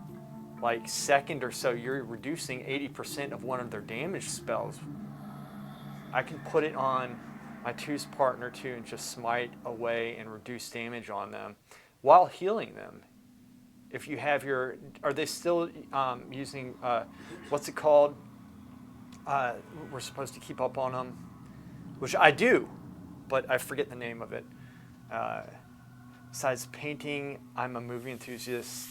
like second or so, you're reducing 80% of one of their damage spells. I can put it on my two's partner too and just smite away and reduce damage on them while healing them. If you have your, are they still using, what's it called? We're supposed to keep up on them, which I do, but I forget the name of it. Besides painting, I'm a movie enthusiast,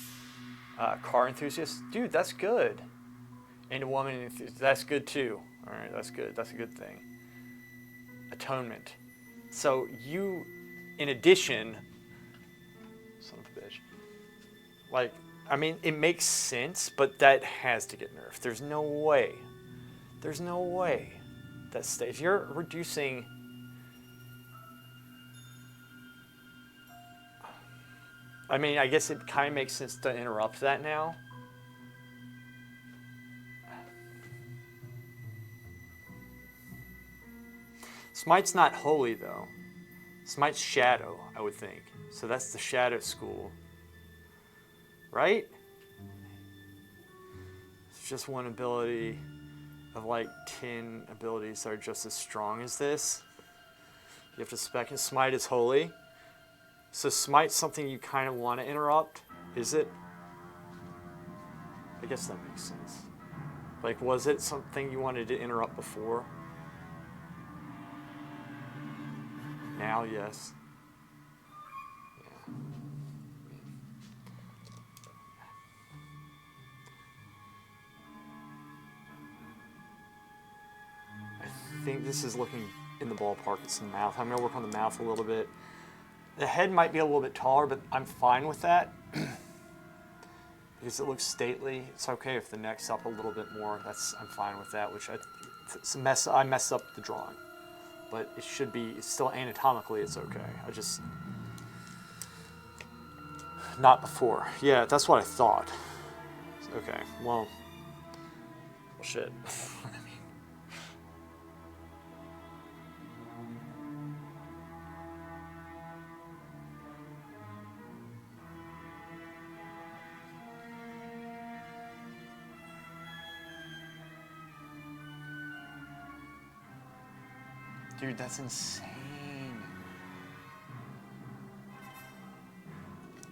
car enthusiast. Dude, that's good. And a woman enthusiast, that's good too. All right, that's good. That's a good thing. Atonement. So you, in addition, son of a bitch, like, I mean, it makes sense, but that has to get nerfed. There's no way that stays. If you're reducing, I mean, I guess it kind of makes sense to interrupt that now. Smite's not holy though. Smite's shadow, I would think. So that's the shadow school. Right? It's just one ability of like 10 abilities that are just as strong as this. You have to spec, and Smite is holy. So Smite's something you kind of want to interrupt, is it? I guess that makes sense. Like, was it something you wanted to interrupt before? Now, yes. Yeah. I think this is looking in the ballpark. It's the mouth. I'm going to work on the mouth a little bit. The head might be a little bit taller, but I'm fine with that. Because it looks stately. It's okay if the neck's up a little bit more. I'm fine with that, which I messed up the drawing. But it should be, it's still anatomically, it's okay. Not before. Yeah, that's what I thought. Okay, well shit. Dude, that's insane.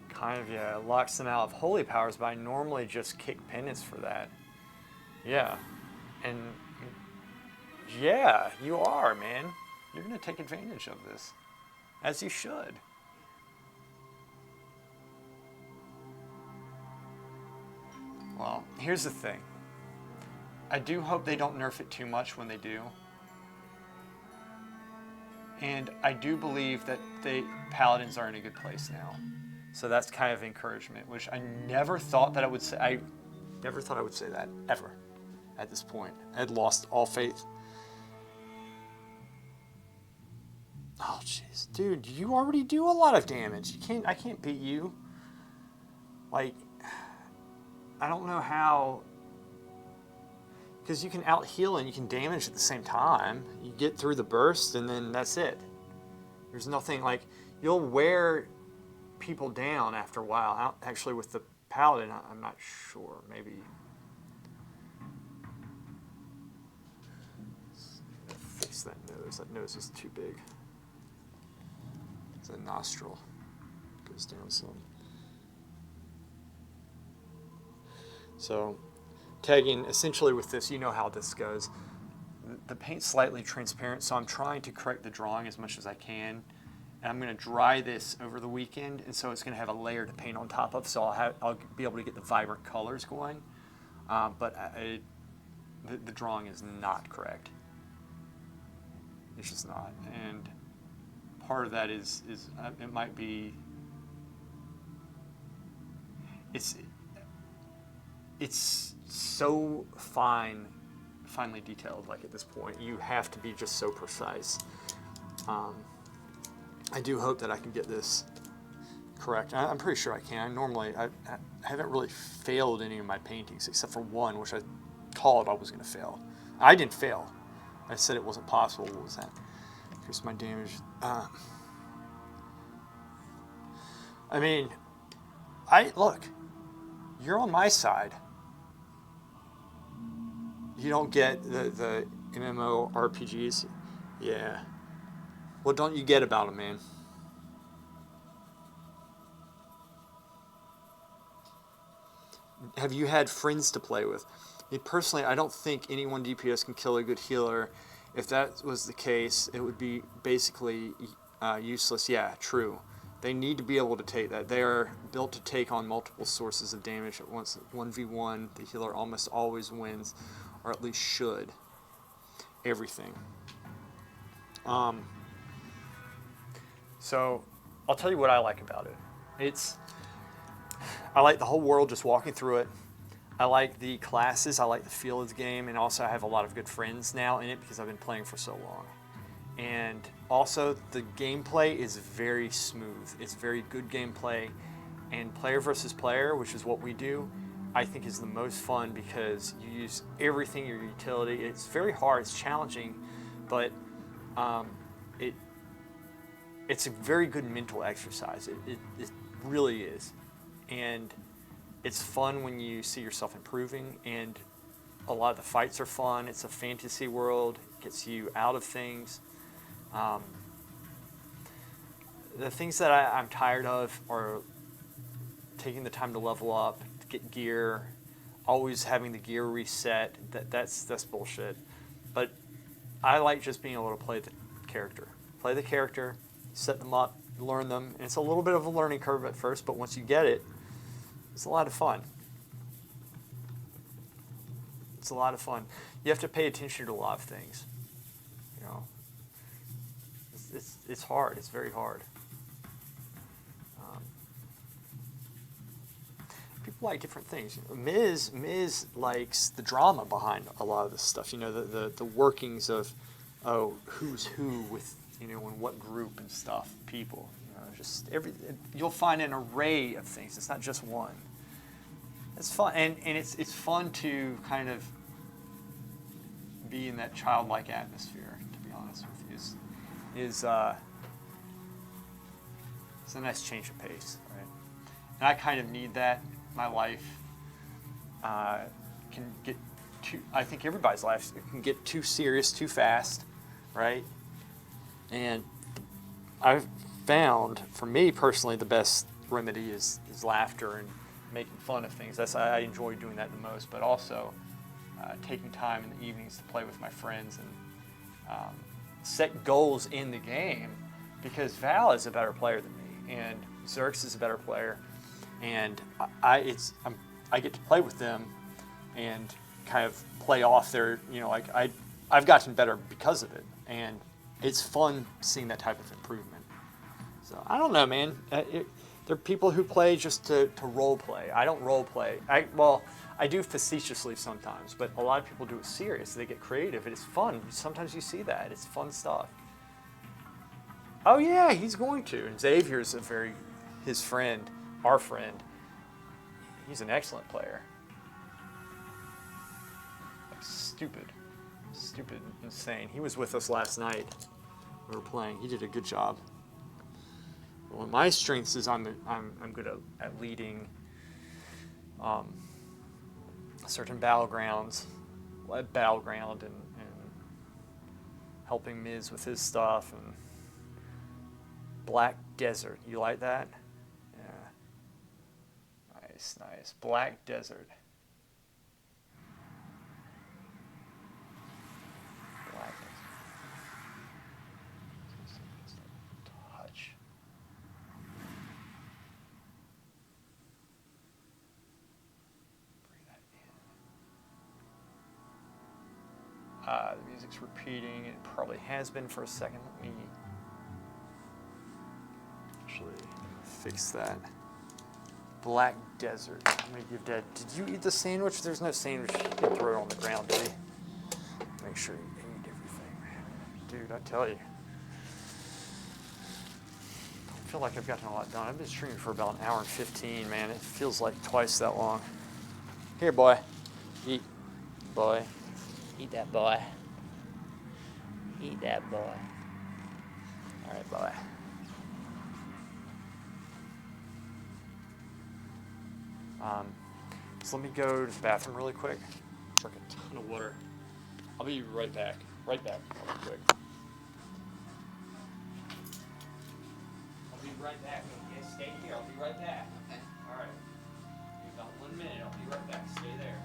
Kind of, yeah. It locks them out of holy powers, but I normally just kick penance for that. Yeah. And yeah, you are, man. You're going to take advantage of this. As you should. Well, here's the thing. I do hope they don't nerf it too much when they do. And I do believe that paladins are in a good place now. So that's kind of encouragement, which I never thought that I would say. I never thought I would say that, ever, at this point. I had lost all faith. Oh, jeez. Dude, you already do a lot of damage. I can't beat you. Like, I don't know how. Because you can out-heal and you can damage at the same time. You get through the burst and then that's it. There's nothing like, you'll wear people down after a while. Actually, with the paladin, I'm not sure. Maybe. Fix that nose. That nose is too big. It's a nostril. Goes down some. So, tagging essentially with this, you know how this goes. The paint's slightly transparent, so I'm trying to correct the drawing as much as I can. And I'm going to dry this over the weekend, and so it's going to have a layer to paint on top of, so I'll be able to get the vibrant colors going. But the drawing is not correct. It's just not. And part of that is it might be, it's so finely detailed. Like at this point, you have to be just so precise. I do hope that I can get this correct. I'm pretty sure I can. Normally, I haven't really failed any of my paintings except for one, which I called I was going to fail. I didn't fail. I said it wasn't possible. What was that? Here's my damage. I mean, look. You're on my side. You don't get the MMO RPGs. Yeah. What don't you get about them, man? Have you had friends to play with? Me personally, I don't think any one DPS can kill a good healer. If that was the case, it would be basically useless. Yeah, true. They need to be able to take that. They are built to take on multiple sources of damage at once. 1v1, the healer almost always wins, or at least should. Everything. So, I'll tell you what I like about it. I like the whole world, just walking through it. I like the classes, I like the feel of the game, and also I have a lot of good friends now in it because I've been playing for so long. And also, the gameplay is very smooth. It's very good gameplay, and player versus player, which is what we do, I think is the most fun because you use everything, your utility. It's very hard, it's challenging, but it's a very good mental exercise. It really is. And it's fun when you see yourself improving, and a lot of the fights are fun. It's a fantasy world, it gets you out of things. The things that I'm tired of are taking the time to level up, to get gear, always having the gear reset. That's bullshit. But I like just being able to play the character. Play the character, set them up, learn them. And it's a little bit of a learning curve at first, but once you get it, it's a lot of fun. It's a lot of fun. You have to pay attention to a lot of things. You know, it's hard. It's very hard. People like different things. Miz likes the drama behind a lot of this stuff. You know, the workings of who's who with in what group and stuff, people. Just you'll find an array of things. It's not just one. It's fun, and it's fun to kind of be in that childlike atmosphere. To be honest with you, is it's a nice change of pace, right? And I kind of need that. My life can get too. I think everybody's life can get too serious too fast, right? And I've found, for me personally, the best remedy is laughter and making fun of things. I enjoy doing that the most, but also taking time in the evenings to play with my friends and set goals in the game, because Val is a better player than me, and Xerx is a better player, and I get to play with them and kind of play off their, I've gotten better because of it, and it's fun seeing that type of improvement. So I don't know, man. There are people who play just to role play. I don't role play. I do facetiously sometimes, but a lot of people do it serious. They get creative, and it's fun. Sometimes you see that. It's fun stuff. Oh yeah, he's going to. And Xavier's his friend, our friend. He's an excellent player. Like stupid, insane. He was with us last night. We were playing. He did a good job. Well, my strengths is I'm good at leading certain battleground and helping Miz with his stuff, and Black Desert. You like that? Yeah. Nice. Black Desert. The music's repeating. It probably has been for a second. Let me actually fix that. Black Desert. I'm gonna give Dad. Did you eat the sandwich? There's no sandwich. You can throw it on the ground, Daddy. Make sure you eat everything, dude. I tell you. I feel like I've gotten a lot done. I've been streaming for about an hour and 15, man. It feels like twice that long. Here, boy. Eat. Boy. Eat that, boy. Eat that, boy. All right, boy. So let me go to the bathroom really quick. Drink a ton of water. I'll be right back. Right back. Real quick. I'll be right back. Okay, stay here. I'll be right back. Okay. All right. Give me about 1 minute. I'll be right back. Stay there.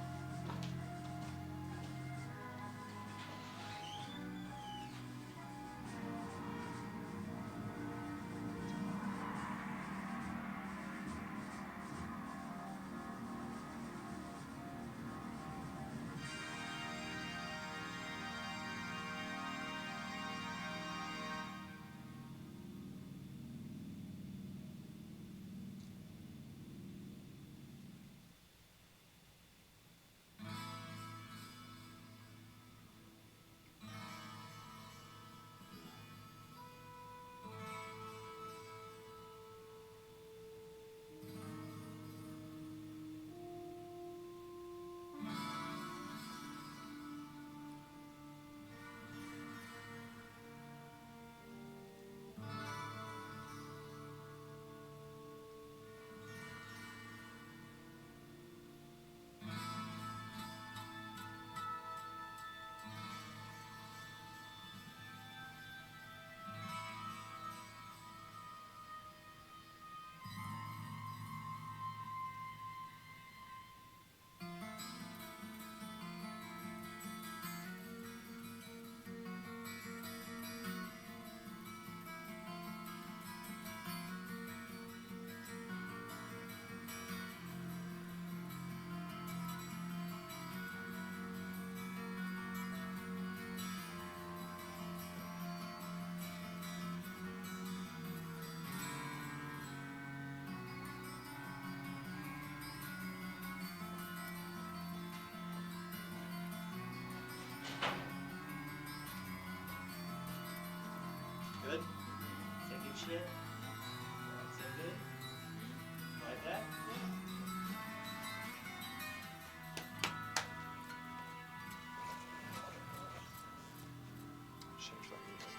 Good? Taking shit? That's so good? Like that? Change that music.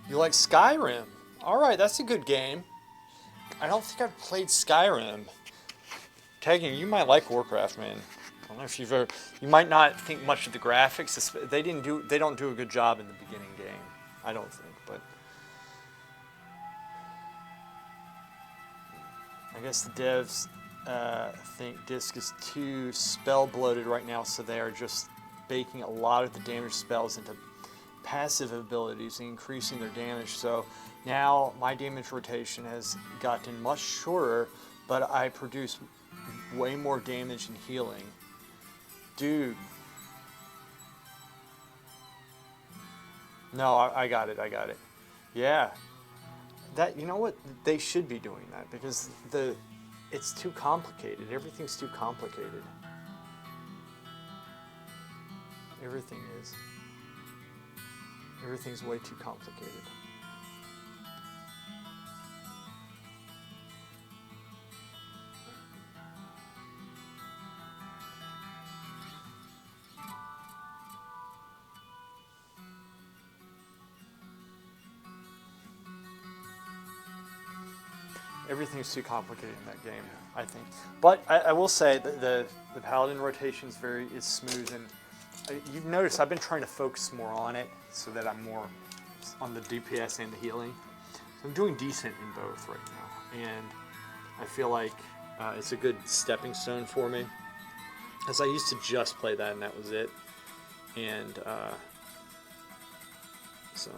You like Skyrim? Alright, that's a good game. I don't think I've played Skyrim. Tegan, you might like Warcraft, man. I don't know if you've ever. You might not think much of the graphics. They don't do a good job in the beginning game. I don't think, but I guess the devs think Disc is too spell bloated right now, so they are just baking a lot of the damage spells into passive abilities and increasing their damage. So now my damage rotation has gotten much shorter, but I produce way more damage and healing. Dude. No, I got it. Yeah. That, you know what? They should be doing that because it's too complicated. Everything's too complicated. Everything is. Everything's way too complicated. Everything's too complicated in that game, I think. But I will say that the paladin rotation is smooth, and you've noticed I've been trying to focus more on it so that I'm more on the DPS and the healing. So I'm doing decent in both right now, and I feel like it's a good stepping stone for me. As I used to just play that and that was it, and so.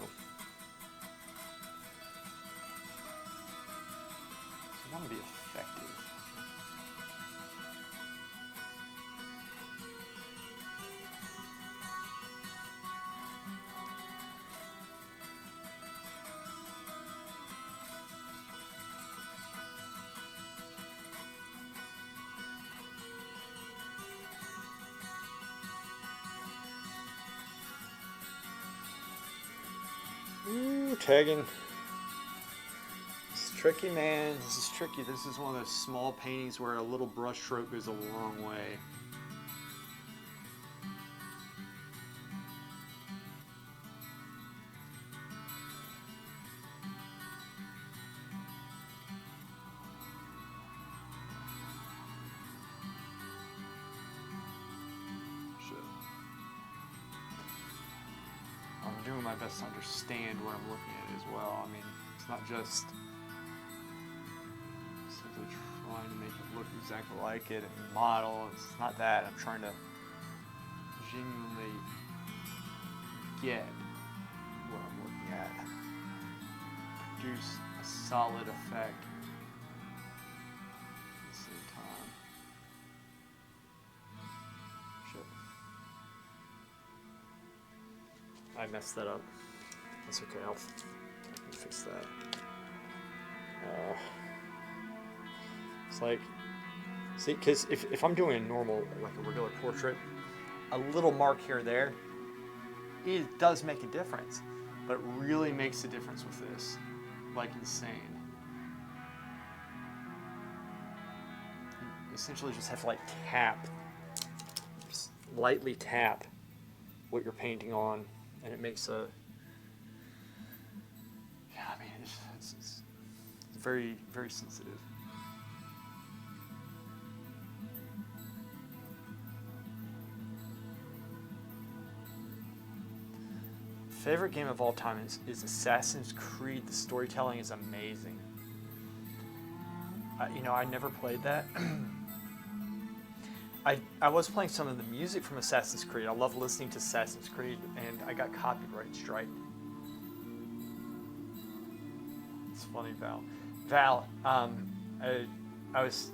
I want to be effective. tagging. It's tricky, man. This is tricky. This is one of those small paintings where a little brush stroke goes a long way. I'm doing my best to understand what I'm looking at as well. I mean, it's not just simply trying to make it look exactly like it and model. It's not that. I'm trying to genuinely get what I'm looking at. Produce a solid effect at the same time. Shit. I messed that up. That's okay, I can fix that. It's like, see, because if I'm doing a normal, like a regular portrait, a little mark here or there, it does make a difference. But it really makes a difference with this, like insane. You essentially just have to like tap, just lightly tap what you're painting on, and it makes a, yeah, I mean, it's very, very sensitive. Favorite game of all time is Assassin's Creed. The storytelling is amazing. You know, I never played that. I was playing some of the music from Assassin's Creed. I love listening to Assassin's Creed, and I got copyright strike. It's funny, Val. Val, I was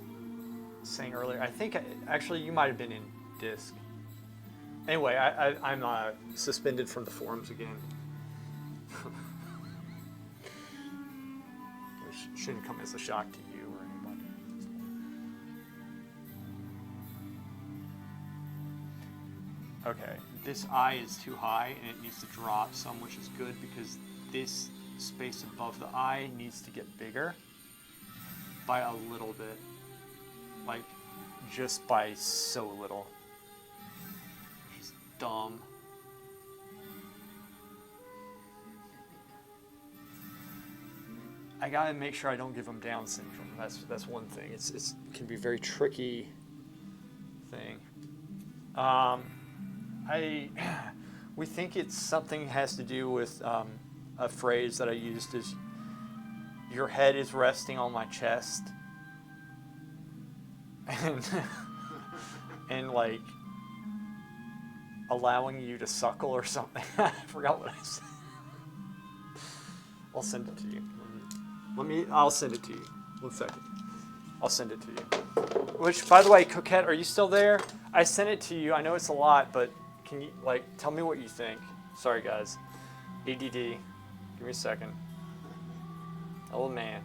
saying earlier, I think actually you might have been in Disc. Anyway, I'm suspended from the forums again. Which shouldn't come as a shock to you or anybody. Okay, this eye is too high and it needs to drop some, which is good because this space above the eye needs to get bigger by a little bit. Like, just by so little. Dumb. I gotta make sure I don't give them Down syndrome. That's one thing. It can be a very tricky thing. We think it's something has to do with a phrase that I used is, your head is resting on my chest, and like allowing you to suckle or something. I forgot what I said. I'll send it to you. I'll send it to you. 1 second. I'll send it to you. Which, by the way, Coquette, are you still there? I sent it to you. I know it's a lot, but can you, like, tell me what you think? Sorry, guys. ADD. Give me a second. Oh, man.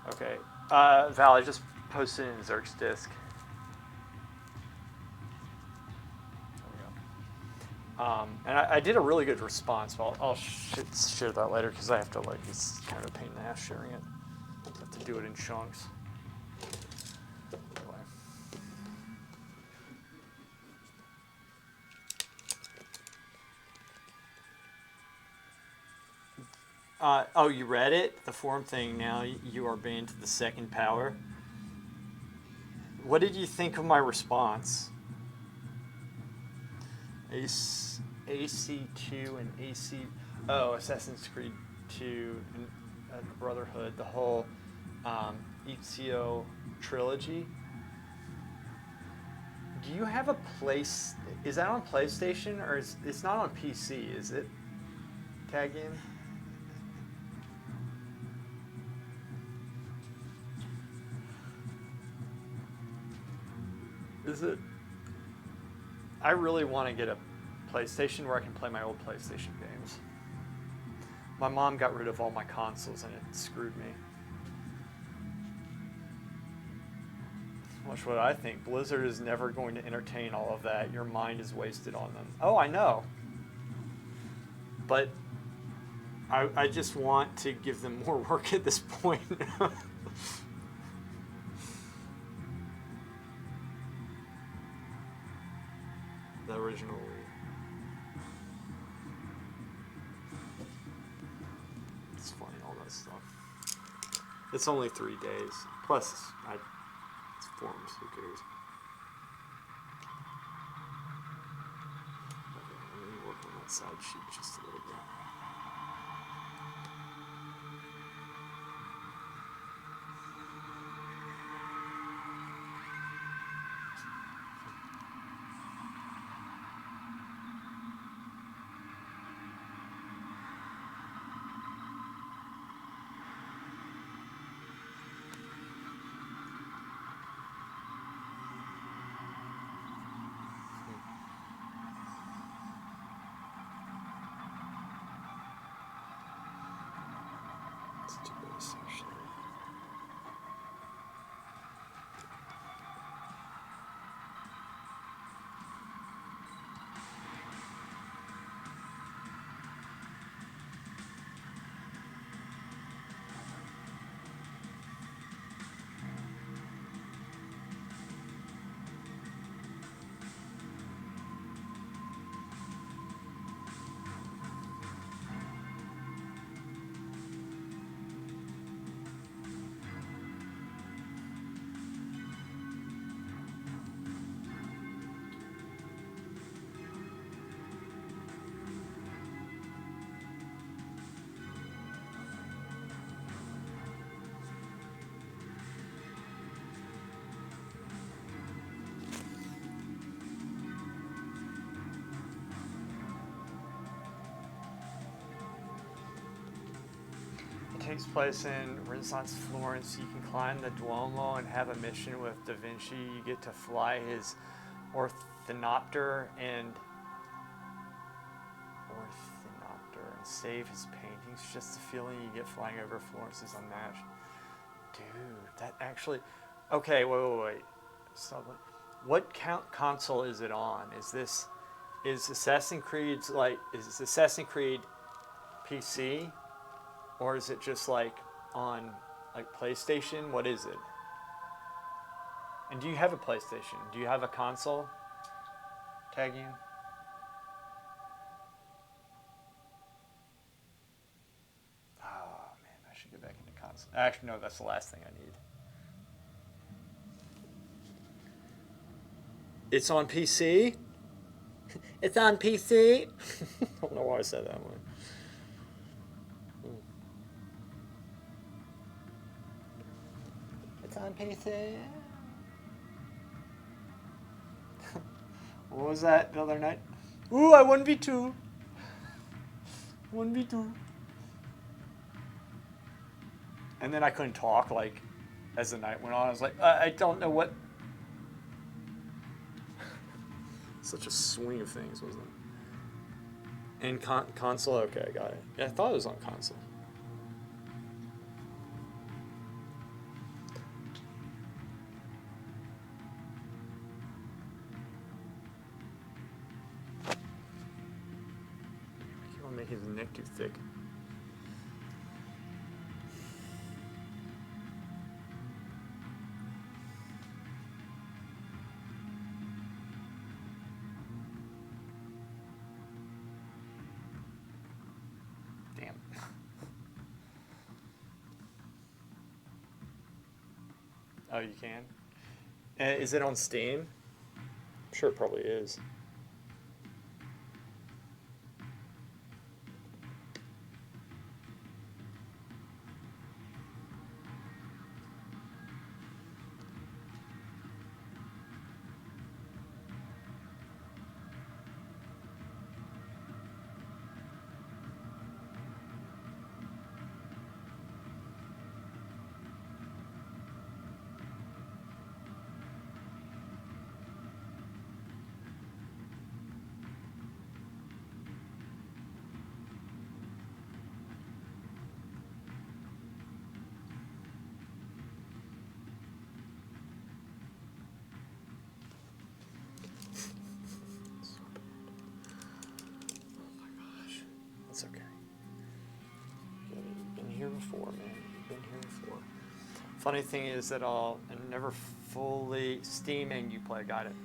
Okay, Val, I just posted in Zerk's Disc. There we go. And I did a really good response. But I'll share that later because I have to, like, it's kind of a pain in the ass sharing it. I have to do it in chunks. Anyway. Oh, you read it? The forum thing, now you are banned to the second power. What did you think of my response? AC2 and AC... Oh, Assassin's Creed 2 and Brotherhood, the whole Ezio trilogy. Do you have a place... Is that on PlayStation or it's not on PC, is it? Tag in? is it? I really want to get a PlayStation where I can play my old PlayStation games. My mom got rid of all my consoles and it screwed me. Much what I think. Blizzard is never going to entertain all of that. Your mind is wasted on them. Oh, I know. But I just want to give them more work at this point. The original. It's funny, all that stuff. It's only 3 days. Plus, it's forms. Who cares? Okay, let me work on that side sheet just a little bit. Let's do this actually. Takes place in Renaissance Florence. You can climb the Duomo and have a mission with Da Vinci. You get to fly his orthodontr and save his paintings. Just the feeling you get flying over Florence is unmatched. Dude, that actually... Okay, wait. Stop. What console is it on? Is Assassin's Creed PC? Or is it just like on like PlayStation? What is it? And do you have a PlayStation? Do you have a console? Tag you? Oh man, I should get back into console. Actually, no, that's the last thing I need. It's on PC? It's on PC? I don't know why I said that one. On PC. What was that the other night? Ooh, I 1v2. 1v2. And then I couldn't talk, like, as the night went on. I was like, I don't know what. Such a swing of things, wasn't it? And console? Okay, I got it. Yeah, I thought it was on console. His neck too thick. Damn. Oh, you can? Is it on Steam? I'm sure it probably is. before, man. You've been here before. Funny thing is that I'll never fully Steam and Uplay got it.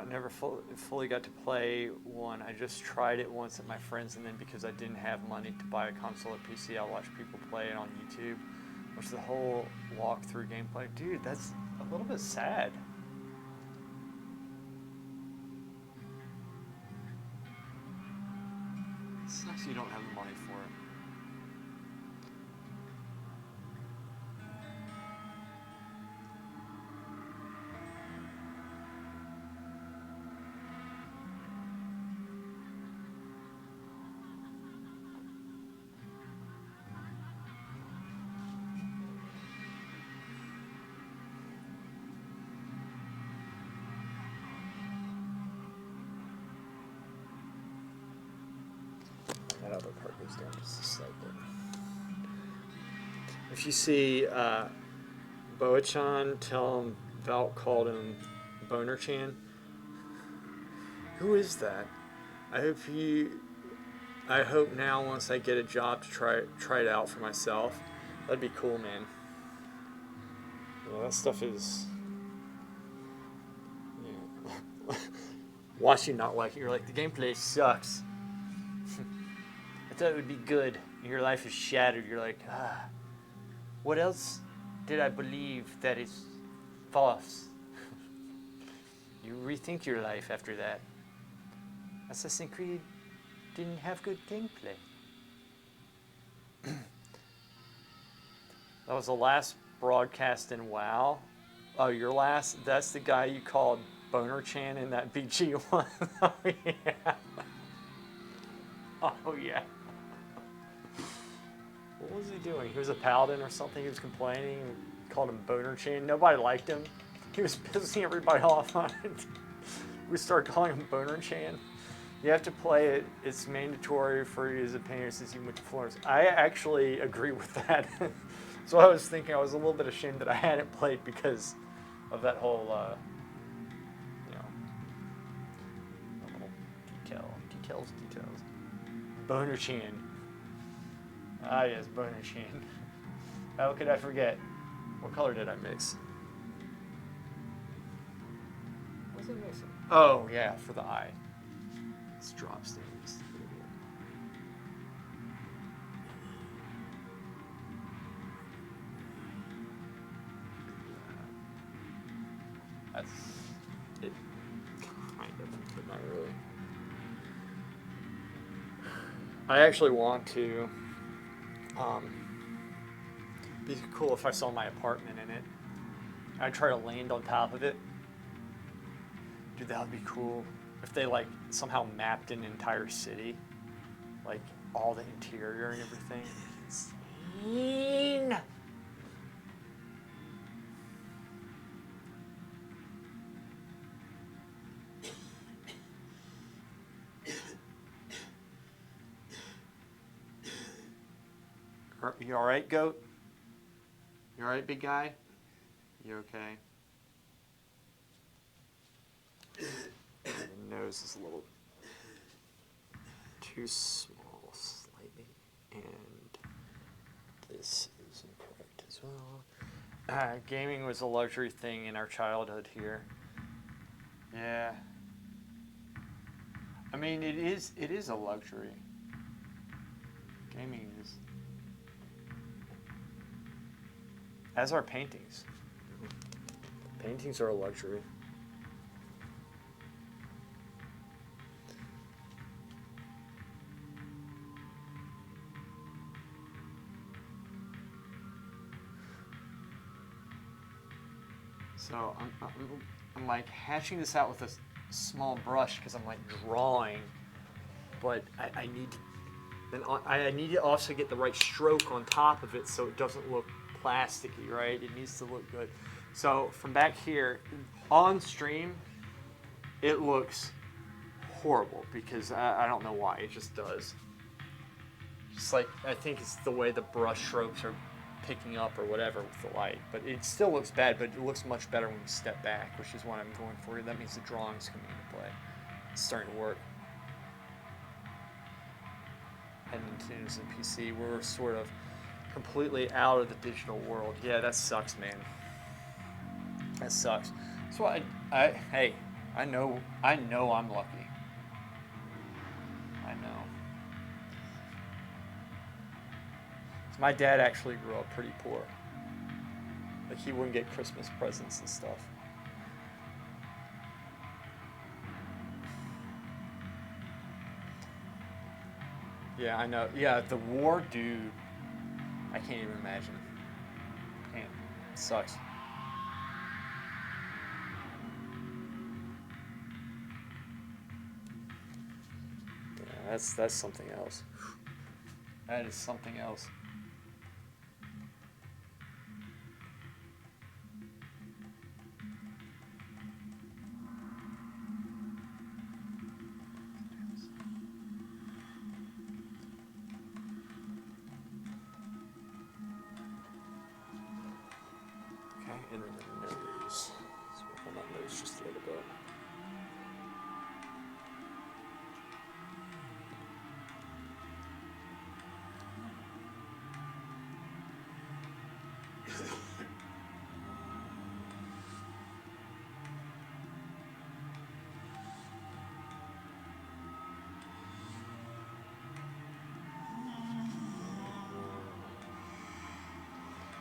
Never fully got to play one. I just tried it once at my friend's, and then because I didn't have money to buy a console or PC, I watched people play it on YouTube. Watch the whole walkthrough gameplay. Dude, that's a little bit sad. It sucks you don't have the money for it. That other part goes down just a slight bit. If you see Boachan, tell him Valk called him Boner-chan. Who is that? I hope now once I get a job to try it out for myself. That'd be cool, man. Yeah, that stuff is. Yeah. Watch you not like it. You're like, the gameplay sucks. I thought it would be good. Your life is shattered. You're like, what else did I believe that is false? You rethink your life after that. Assassin's Creed didn't have good gameplay. That was the last broadcast in WoW. Oh, your last? That's the guy you called Boner-chan in that BG one? Oh, yeah. Oh, yeah. What was he doing? He was a paladin or something. He was complaining. Called him Boner-chan. Nobody liked him. He was pissing everybody off on it. We started calling him Boner-chan. You have to play it. It's mandatory for his opinion since he went to Florence. I actually agree with that. So I was thinking I was a little bit ashamed that I hadn't played because of that whole, little details. Boner-chan. Ah, yes, Boner-chan. How could I forget? What color did I mix? What was I mixing? Oh, yeah, for the eye. Let's drop things just a little bit. That's it, kind of, but not really. I actually want to. Be cool if I saw my apartment in it. I'd try to land on top of it. Dude, that would be cool. If they like somehow mapped an entire city, like all the interior and everything. Insane. You all right, goat? You all right, big guy? You okay? The nose is a little too small, slightly, and this is incorrect as well. Gaming was a luxury thing in our childhood here. Yeah. I mean, it is a luxury. Gaming is. As are paintings. Paintings are a luxury. So I'm like hatching this out with a small brush because I'm like drawing, but I need to, then I need to also get the right stroke on top of it so it doesn't look plasticky, right? It needs to look good. So from back here, on stream, it looks horrible because I don't know why, it just does. Just like, I think it's the way the brush strokes are picking up or whatever with the light, but it still looks bad, but it looks much better when you step back, which is what I'm going for. That means the drawing's coming into play. It's starting to work. And Nintendo's and PC, we're sort of completely out of the digital world. Yeah, that sucks, man. That sucks. So hey, I know I'm lucky. I know. So my dad actually grew up pretty poor. Like he wouldn't get Christmas presents and stuff. Yeah, I know. Yeah, the war, dude. I can't even imagine. Can't. It sucks. Yeah, that's something else. That is something else. Okay, and then the nose. Let's work on that nose just a little bit.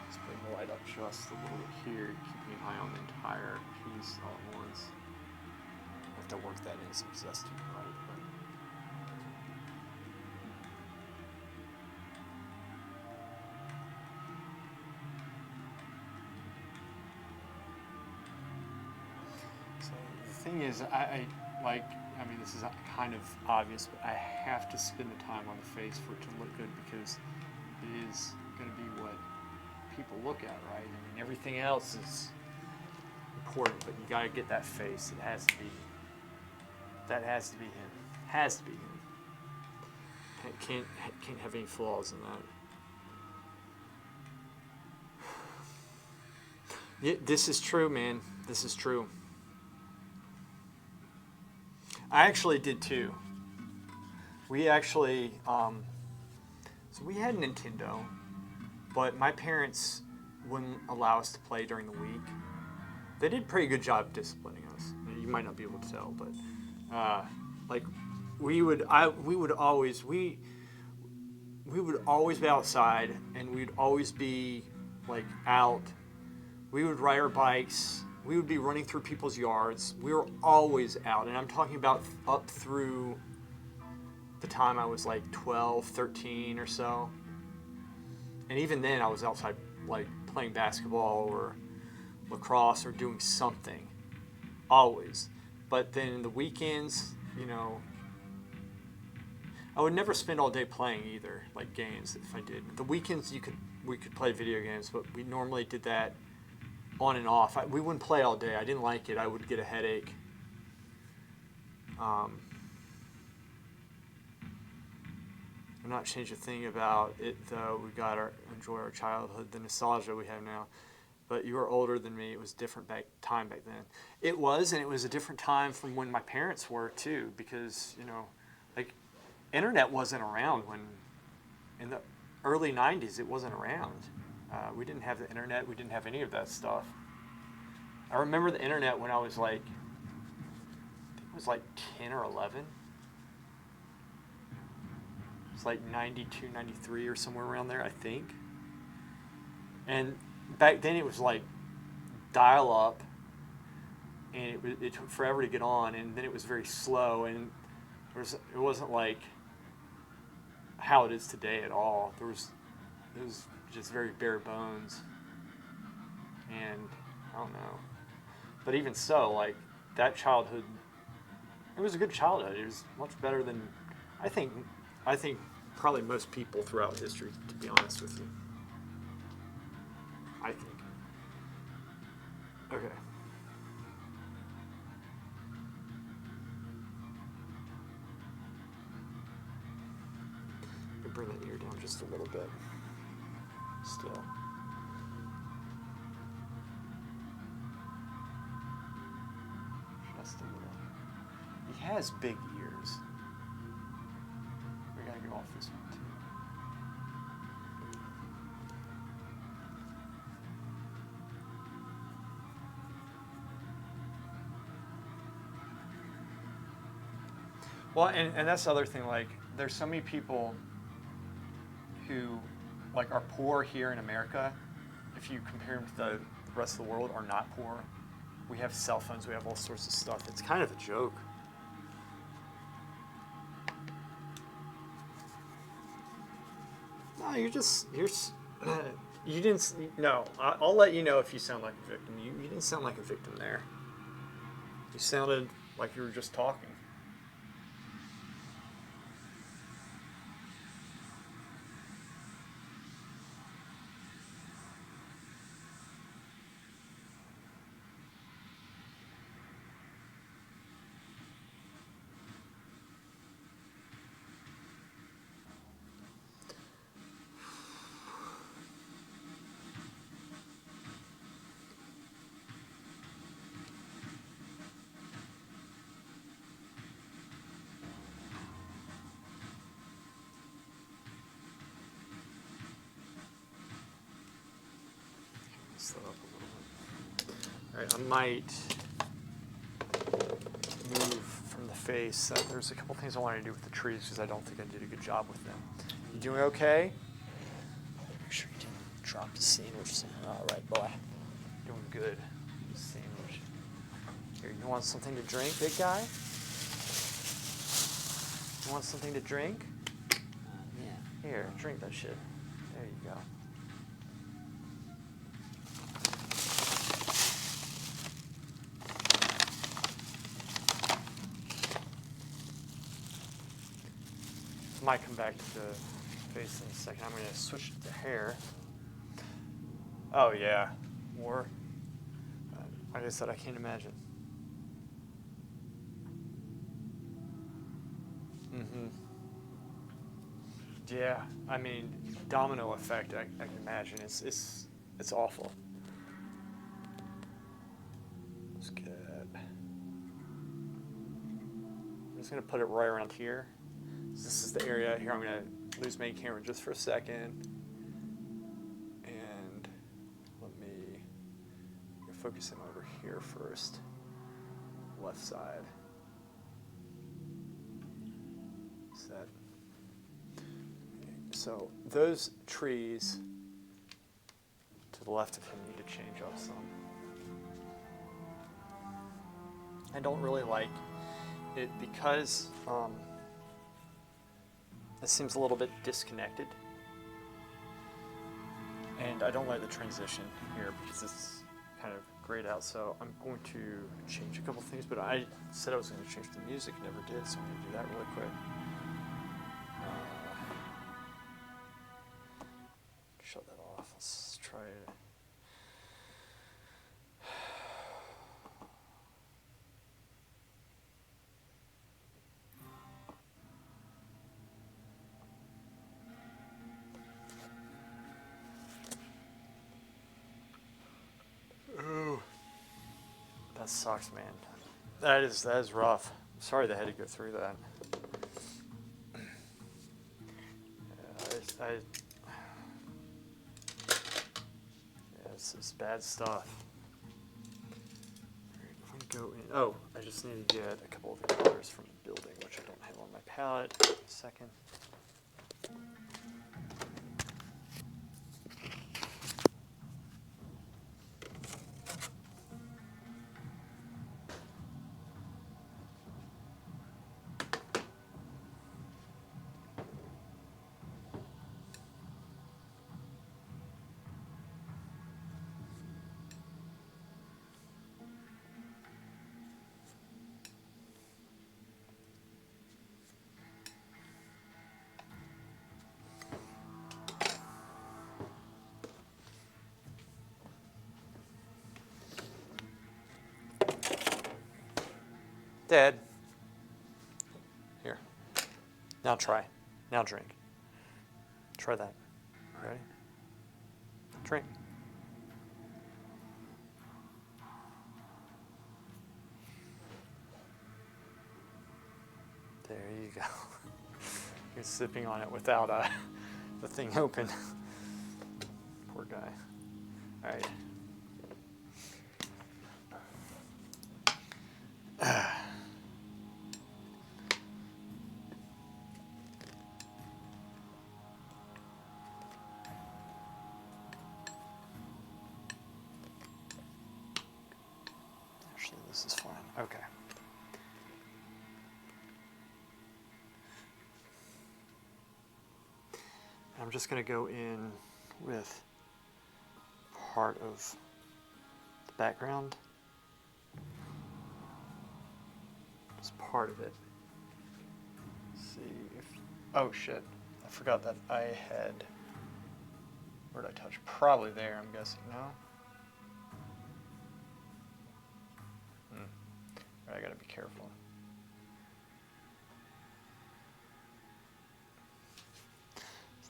Let's bring the light up just a little bit here, keeping an eye on the entire piece all at once. I have to work that in some zesty, right? But so the thing is, I like, I mean, this is kind of obvious, but I have to spend the time on the face for it to look good because it is going to be what people look at, right? I mean, everything else is important, but you got to get that face. It has to be. That has to be him. Has to be him. Can't have any flaws in that. Yeah, this is true, man. This is true. I actually did too. We actually, so we had Nintendo, but my parents wouldn't allow us to play during the week. They did a pretty good job disciplining us. You might not be able to tell, but like we would always be outside, and we'd always be like out. We would ride our bikes. We would be running through people's yards. We were always out, and I'm talking about up through the time I was like 12, 13 or so. And even then, I was outside like playing basketball or lacrosse or doing something, always. But then the weekends, you know, I would never spend all day playing either, like games. If I did, the weekends we could play video games, but we normally did that on and off. We wouldn't play all day. I didn't like it. I would get a headache. I'm not changing a thing about it though. We got enjoy our childhood, the nostalgia we have now. But you were older than me. It was a different time back then. It was, and it was a different time from when my parents were too, because, you know, like, internet wasn't around when, in the early 90s, it wasn't around. We didn't have the internet. We didn't have any of that stuff. I remember the internet when I was like, I think it was like 10 or 11. It's like 92, 93 or somewhere around there, I think. And back then it was like dial up, and it took forever to get on, and then it was very slow, and it wasn't like how it is today at all. It was just very bare bones, and I don't know. But even so, like, that childhood, it was a good childhood. It was much better than I think probably most people throughout history, to be honest with you. I think. Okay. I bring that ear down just a little bit. Still. Just a little. He has big ears. We gotta go off this one too. Well, and that's the other thing. Like, there's so many people who, like, are poor here in America. If you compare them to the rest of the world, are not poor. We have cell phones. We have all sorts of stuff. It's kind of a joke. No, you didn't. No, I'll let you know if you sound like a victim. You didn't sound like a victim there. You sounded like you were just talking. Slow up a little bit. All right, I might move from the face. There's a couple things I wanted to do with the trees because I don't think I did a good job with them. You doing okay? Make sure you didn't drop the sandwich. All right, boy. Doing good. Sandwich. Here, you want something to drink, big guy? You want something to drink? Yeah. Here, drink that shit. There you go. Might come back to the face in a second. I'm going to switch to hair. Oh, yeah. More. Like I said, I can't imagine. Mm-hmm. Yeah. I mean, domino effect, I can imagine. It's awful. Let's get... I'm just going to put it right around here. This is the area here. I'm going to lose main camera just for a second. And let me focus him over here first. Left side. Set. So those trees to the left of him need to change up some. I don't really like it because it seems a little bit disconnected. And I don't like the transition here because it's kind of grayed out. So I'm going to change a couple things, but I said I was going to change the music, never did, so I'm going to do that really quick. Shut that off. Let's try it. Ooh, that sucks, man. That is rough. Sorry they had to go through that. Yeah, it's bad stuff. I'm gonna go in. Oh, I just need to get a couple of the colors from the building, which I don't have on my palette. A second. Dad. Here. Now try. Now drink. Try that. Ready? Drink. There you go. You're sipping on it without the thing open. Poor guy. All right. this is fine. Okay. I'm just going to go in with part of the background. Just part of it. Let's see if... Oh shit. I forgot that I had... Where did I touch? Probably there, I'm guessing. No? I gotta be careful.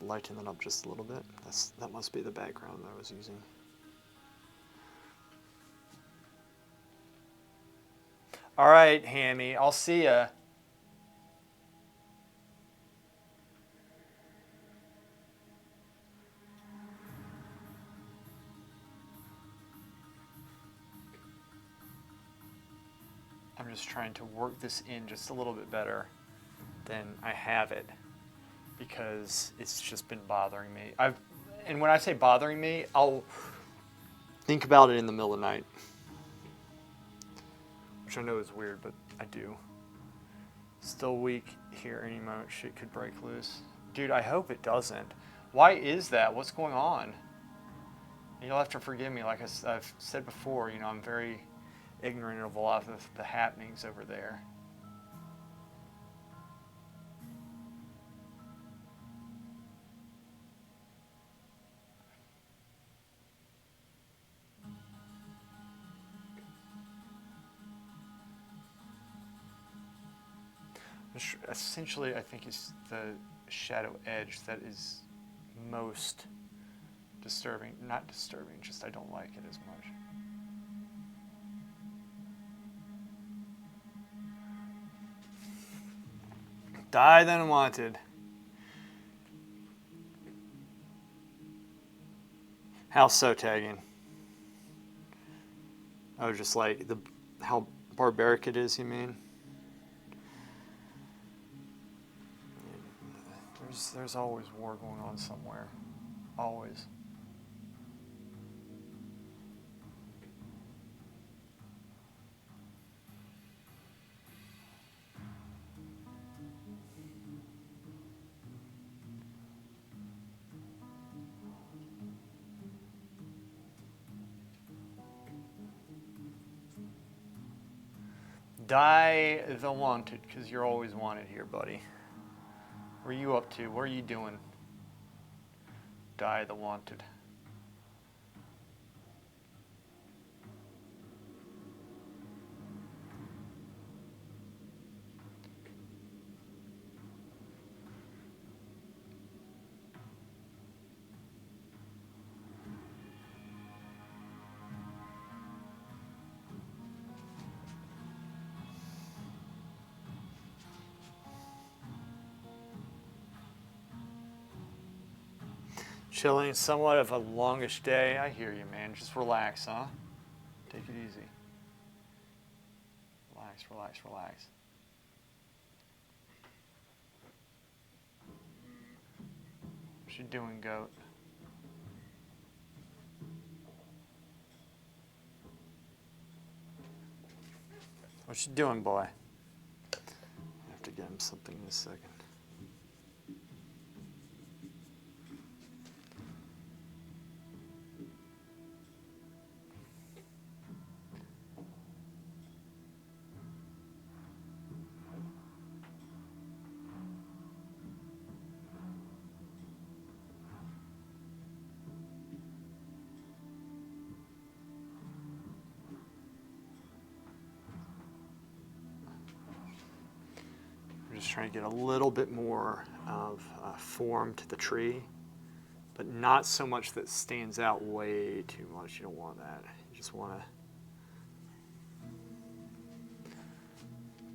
Lighten that up just a little bit. That must be the background that I was using. All right, Hammy, I'll see ya. I'm just trying to work this in just a little bit better than I have it, because it's just been bothering me. And when I say bothering me, I'll think about it in the middle of the night, which I know is weird, but I do. Still weak here. Any moment shit could break loose. Dude, I hope it doesn't. Why is that? What's going on? You'll have to forgive me. Like I've said before, you know, I'm very ignorant of a lot of the happenings over there. Essentially, I think it's the shadow edge that is most disturbing. Not disturbing, just I don't like it as much. Die then unwanted. How so tagging? Oh, just like how barbaric it is, you mean? There's always war going on somewhere. Always. Die the wanted, because you're always wanted here, buddy. What are you up to? What are you doing? Die the wanted. Chilling, somewhat of a longish day. I hear you, man. Just relax, huh? Take it easy. Relax, relax, relax. What you doing, goat? What you doing, boy? I have to get him something in a second. Just trying to get a little bit more of form to the tree, but not so much that stands out way too much. You don't want that. You just want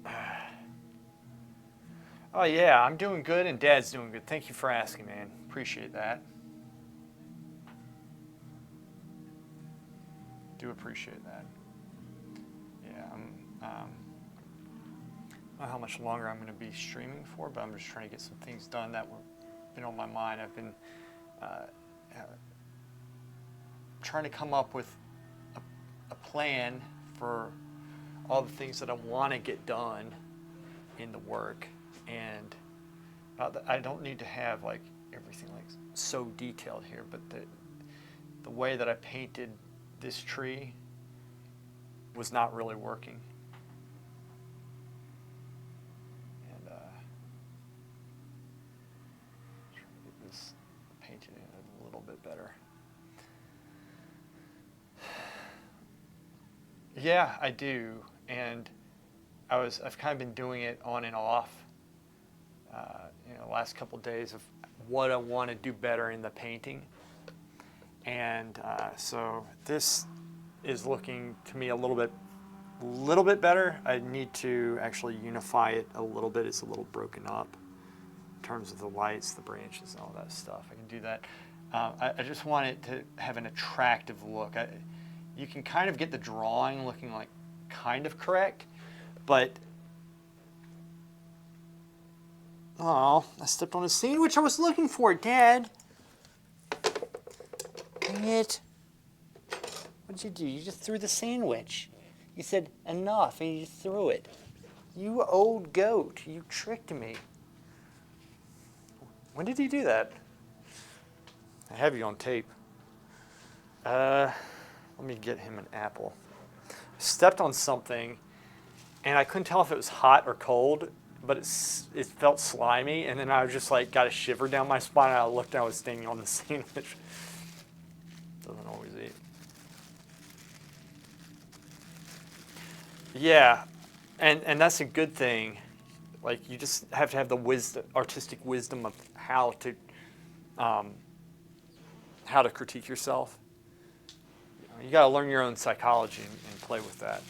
to... Oh yeah, I'm doing good and Dad's doing good. Thank you for asking, man. Appreciate that. Do appreciate that. Yeah, I don't know how much longer I'm going to be streaming for, but I'm just trying to get some things done that were been on my mind. I've been trying to come up with a plan for all the things that I want to get done in the work, and I don't need to have like everything like so detailed here, but the way that I painted this tree was not really working. And trying to get this painted in a little bit better. Yeah, I do, and I've kind of been doing it on and off. Last couple of days of what I want to do better in the painting, and so this is looking to me a little bit better. I need to actually unify it a little bit. It's a little broken up in terms of the lights, the branches, and all that stuff. I can do that. I just want it to have an attractive look. You can kind of get the drawing looking like kind of correct, but oh, I stepped on a sandwich I was looking for, Dad. Dang it. What'd you do? You just threw the sandwich. You said enough and you just threw it. You old goat, you tricked me. When did you do that? I have you on tape. Let me get him an apple. I stepped on something and I couldn't tell if it was hot or cold, but it felt slimy, and then I just like got a shiver down my spine, and I looked and I was standing on the sandwich. Doesn't always eat. Yeah, and that's a good thing. Like, you just have to have the artistic wisdom of how to critique yourself. You got to learn your own psychology and play with that.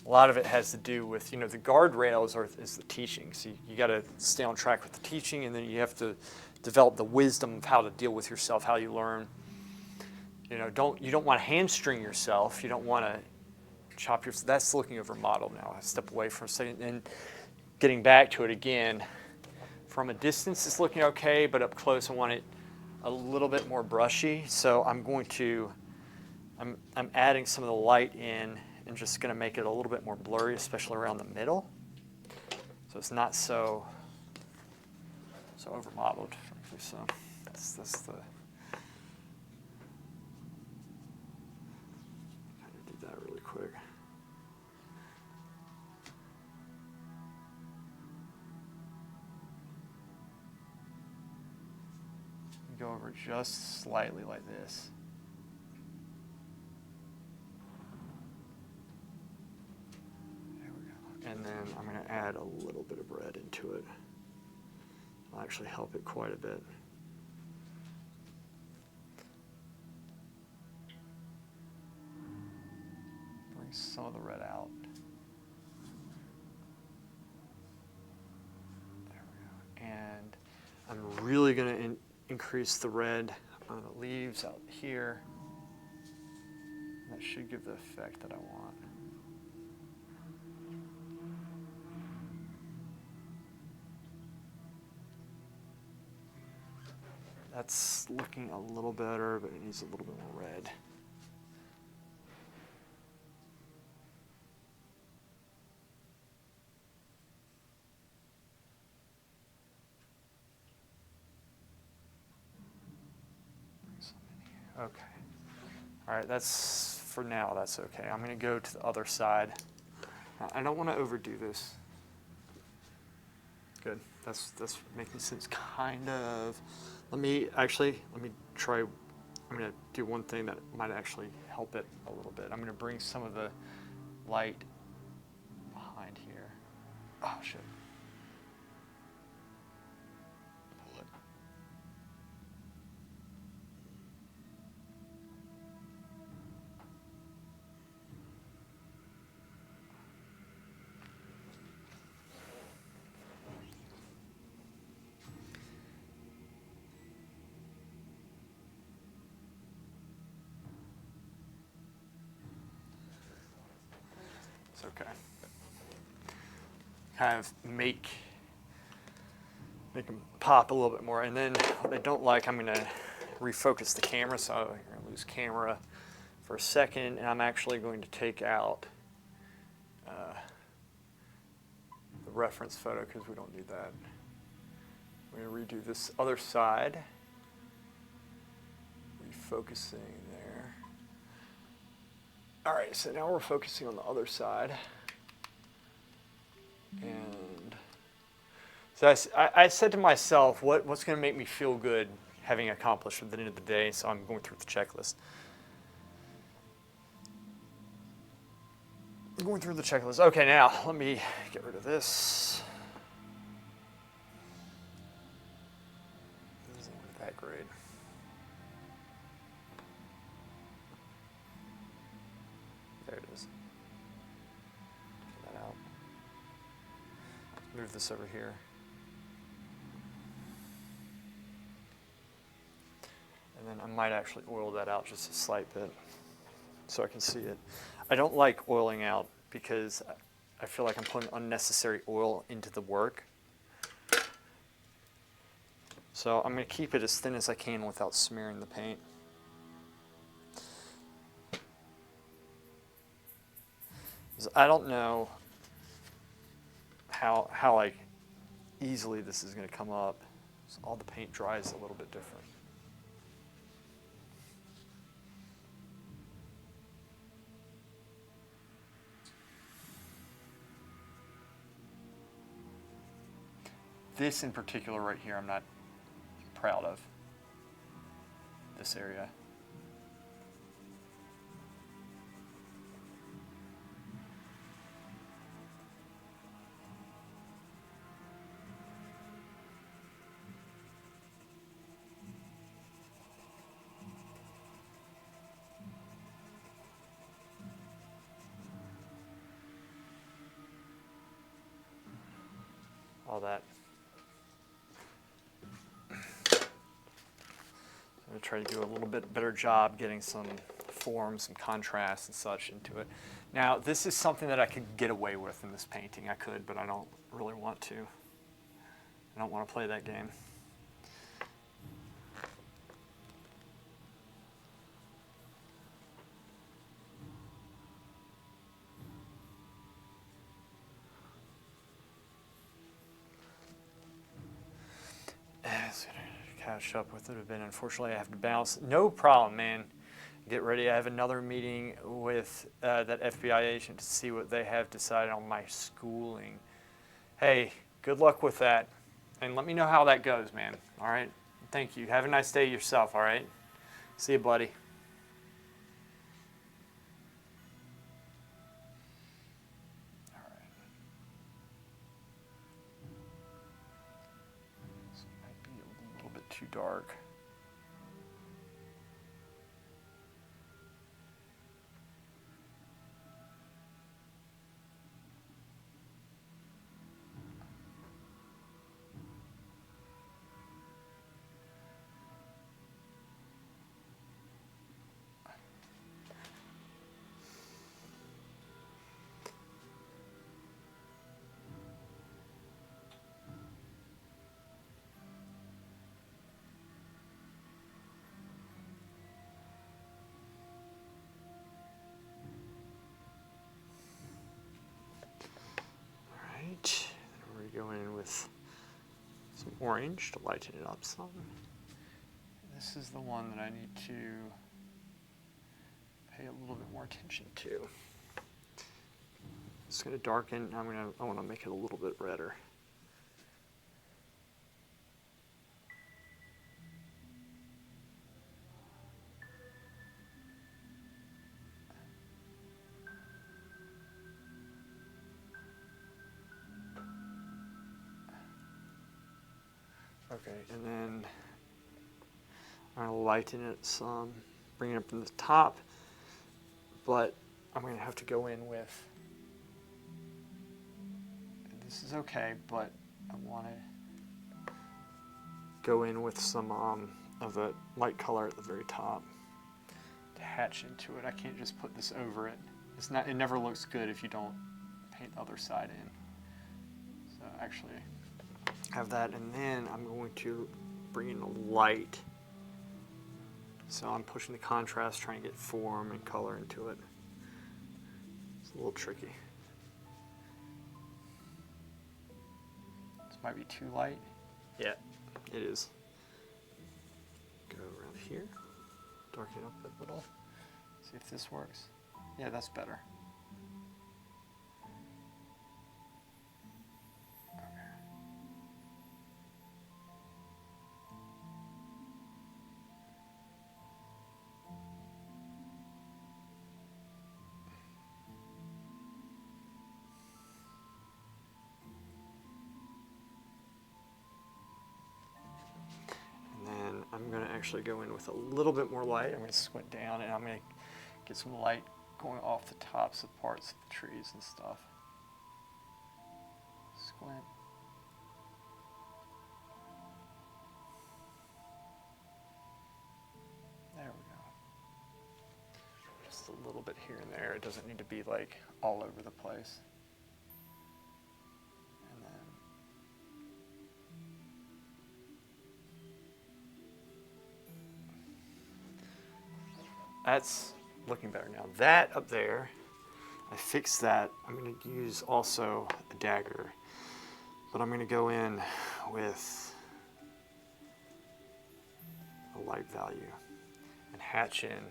A lot of it has to do with, the guardrails is the teaching. So you got to stay on track with the teaching, and then you have to develop the wisdom of how to deal with yourself, how you learn. You don't want to hamstring yourself. You don't want to chop your. That's looking over model now. I step away for a second and getting back to it again. From a distance, it's looking okay, but up close, I want it a little bit more brushy. So I'm adding some of the light in, and just going to make it a little bit more blurry, especially around the middle. So it's not so over-modeled. So that's the. Kind of do that really quick. Go over just slightly like this. And then I'm going to add a little bit of red into it. It'll actually help it quite a bit. Bring some of the red out. There we go. And I'm really going to increase the red on the leaves out here. That should give the effect that I want. That's looking a little better, but it needs a little bit more red. Okay. All right, that's for now, that's okay. I'm going to go to the other side. I don't want to overdo this. Good. That's making sense, kind of. Let me try. I'm going to do one thing that might actually help it a little bit. I'm going to bring some of the light behind here. Oh, shit. Pull it. It's okay. Kind of make them pop a little bit more. And then what I don't like, I'm going to refocus the camera, so I'm going to lose camera for a second, and I'm actually going to take out the reference photo because we don't need that. We're going to redo this other side. Refocusing there. All right, so now we're focusing on the other side. And so I said to myself, what's going to make me feel good having accomplished at the end of the day? So I'm going through the checklist. Going through the checklist. Okay, now let me get rid of this. This doesn't look that great. There it is. Get that out. Move this over here. And then I might actually oil that out just a slight bit so I can see it. I don't like oiling out because I feel like I'm putting unnecessary oil into the work. So I'm going to keep it as thin as I can without smearing the paint. I don't know how like easily this is going to come up. So all the paint dries a little bit different. This in particular right here, I'm not proud of. This area. All that. I'm going to try to do a little bit better job getting some form, some contrast and such into it. Now, this is something that I could get away with in this painting. I could, but I don't really want to. I don't want to play that game. Catch up with it a bit. Unfortunately, I have to bounce. No problem, man. Get ready. I have another meeting with that FBI agent to see what they have decided on my schooling. Hey, good luck with that. And let me know how that goes, man. All right? Thank you. Have a nice day yourself, all right? See you, buddy. All right. This might be a little bit too dark. Go in with some orange to lighten it up some. This is the one that I need to pay a little bit more attention to. It's going to darken. I want to make it a little bit redder. Okay, and then I'll lighten it some, bring it up from the top, but I'm going to have to go in with, this is okay, but I want to go in with some of the light color at the very top to hatch into it. I can't just put this over it. It never looks good if you don't paint the other side in. So actually, have that, and then I'm going to bring in the light. So I'm pushing the contrast, trying to get form and color into it. It's a little tricky. This might be too light. Yeah, it is. Go around here, darken it up a little. See if this works. Yeah, that's better. I'm going to actually go in with a little bit more light. I'm going to squint down and I'm going to get some light going off the tops of parts of the trees and stuff. Squint. There we go. Just a little bit here and there. It doesn't need to be like all over the place. And then that's looking better now. That up there, I fixed that. I'm going to use also a dagger, but I'm going to go in with a light value and hatch in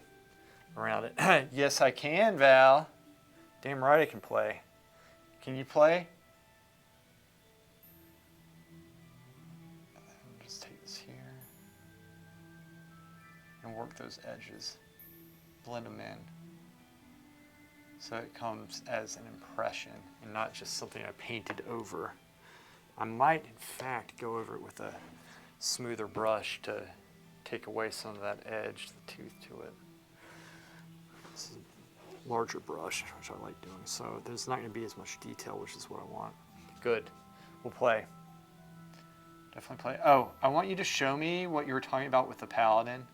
around it. Yes, I can, Val. Damn right I can play. Can you play? And then just take this here and work those edges. Blend them in so it comes as an impression and not just something I painted over. I might in fact go over it with a smoother brush to take away some of that edge, the tooth to it. This is a larger brush, which I like doing, so there's not going to be as much detail, which is what I want. Good. We'll play. Definitely play. Oh, I want you to show me what you were talking about with the Paladin.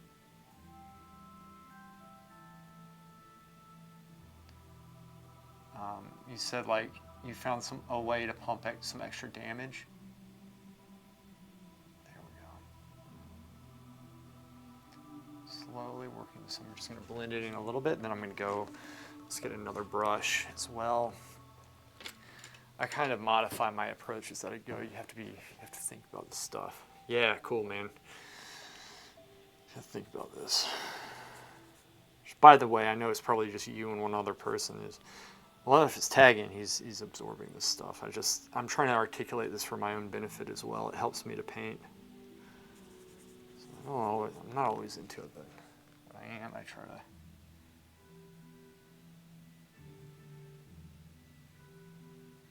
You said like you found a way to pump some extra damage. There we go. Slowly working this. I'm just going to blend it in a little bit, and then I'm going to go. Let's get another brush as well. I kind of modify my approach as I go. You have to think about this stuff. Yeah, cool, man. You have to think about this. Which, by the way, I know it's probably just you and one other person. Well, if it's tagging, he's absorbing this stuff. I'm trying to articulate this for my own benefit as well. It helps me to paint. So I'm not always into it, but when I am, I try to.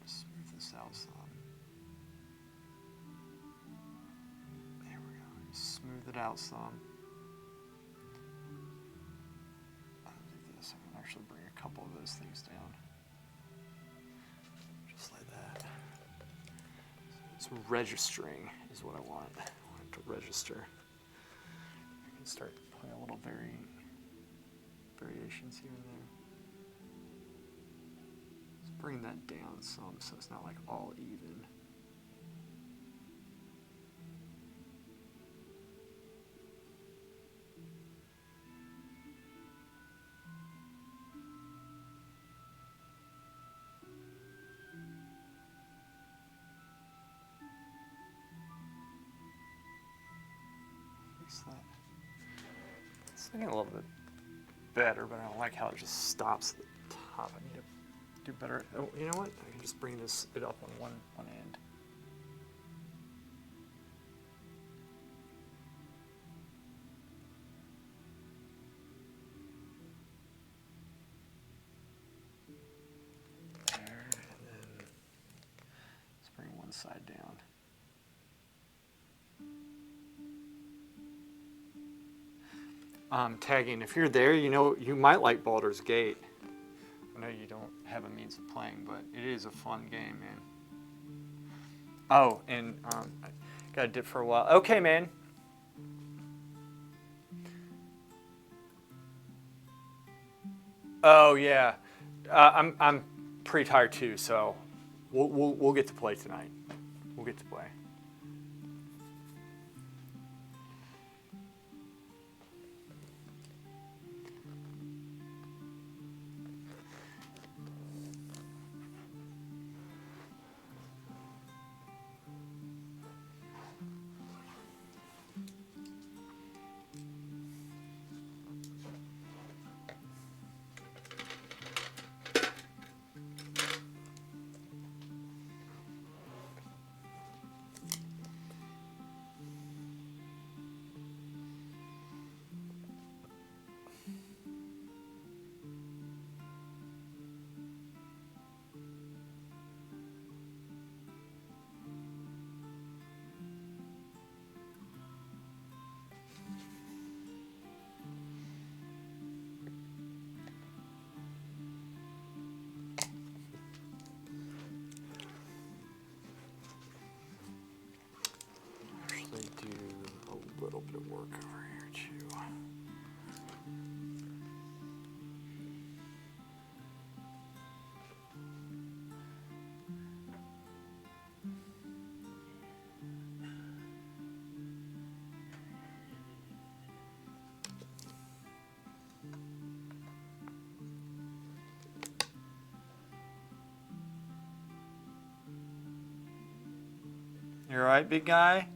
Smooth this out some. There we go. Smooth it out some. I'll do this. I can actually bring a couple of those things down. Registering is what I want. I want it to register. I can start putting a little variations here and there. Let's bring that down some so it's not like all even. That. It's looking a little bit better, but I don't like how it just stops at the top. I need to do better. Oh, you know what? I can just bring this bit up on one end. There, and then let's bring one side down. Tagging, if you're there, you might like Baldur's Gate. I know you don't have a means of playing, but it is a fun game, man. Oh, and I got a dip for a while. Okay, man. Oh yeah, I'm pretty tired too, so we'll get to play tonight. We'll get to play. You all right, big guy?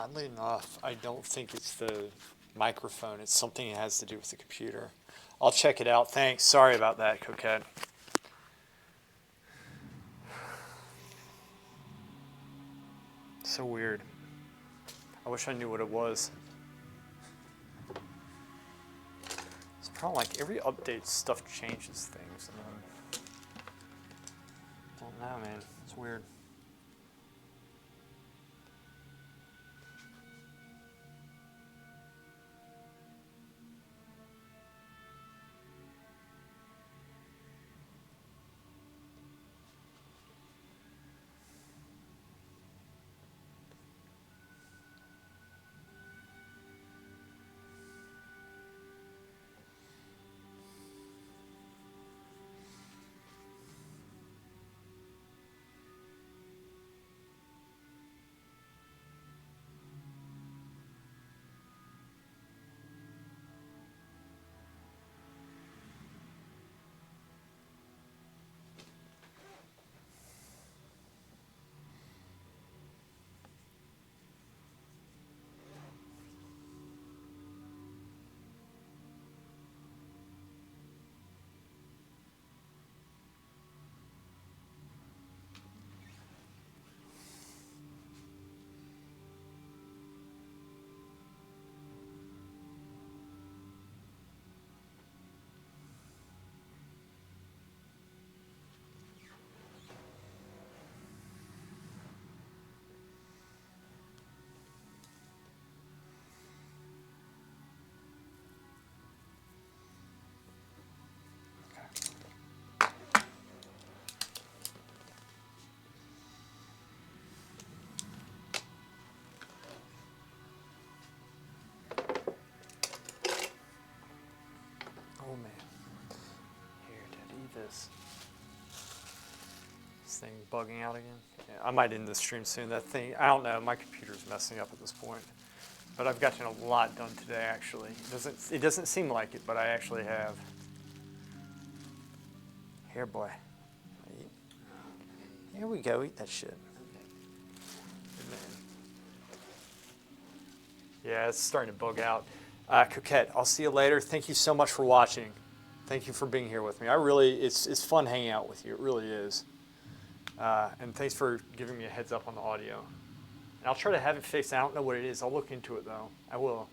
Oddly enough, I don't think it's the microphone. It's something that has to do with the computer. I'll check it out. Thanks. Sorry about that, Coquette. So weird. I wish I knew what it was. It's probably like every update stuff changes things. And I don't know, man. It's weird. Oh man. Here, Dad, eat this. This thing bugging out again. Yeah, I might end the stream soon. That thing, I don't know. My computer's messing up at this point. But I've gotten a lot done today, actually. It doesn't seem like it, but I actually have. Here, boy. Eat. Here we go. Eat that shit. Good man. Yeah, it's starting to bug out. Coquette, I'll see you later. Thank you so much for watching. Thank you for being here with me. It's fun hanging out with you. It really is. And thanks for giving me a heads up on the audio. And I'll try to have it fixed. I don't know what it is. I'll look into it though. I will.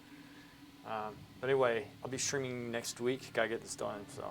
But anyway, I'll be streaming next week. Gotta get this done. So.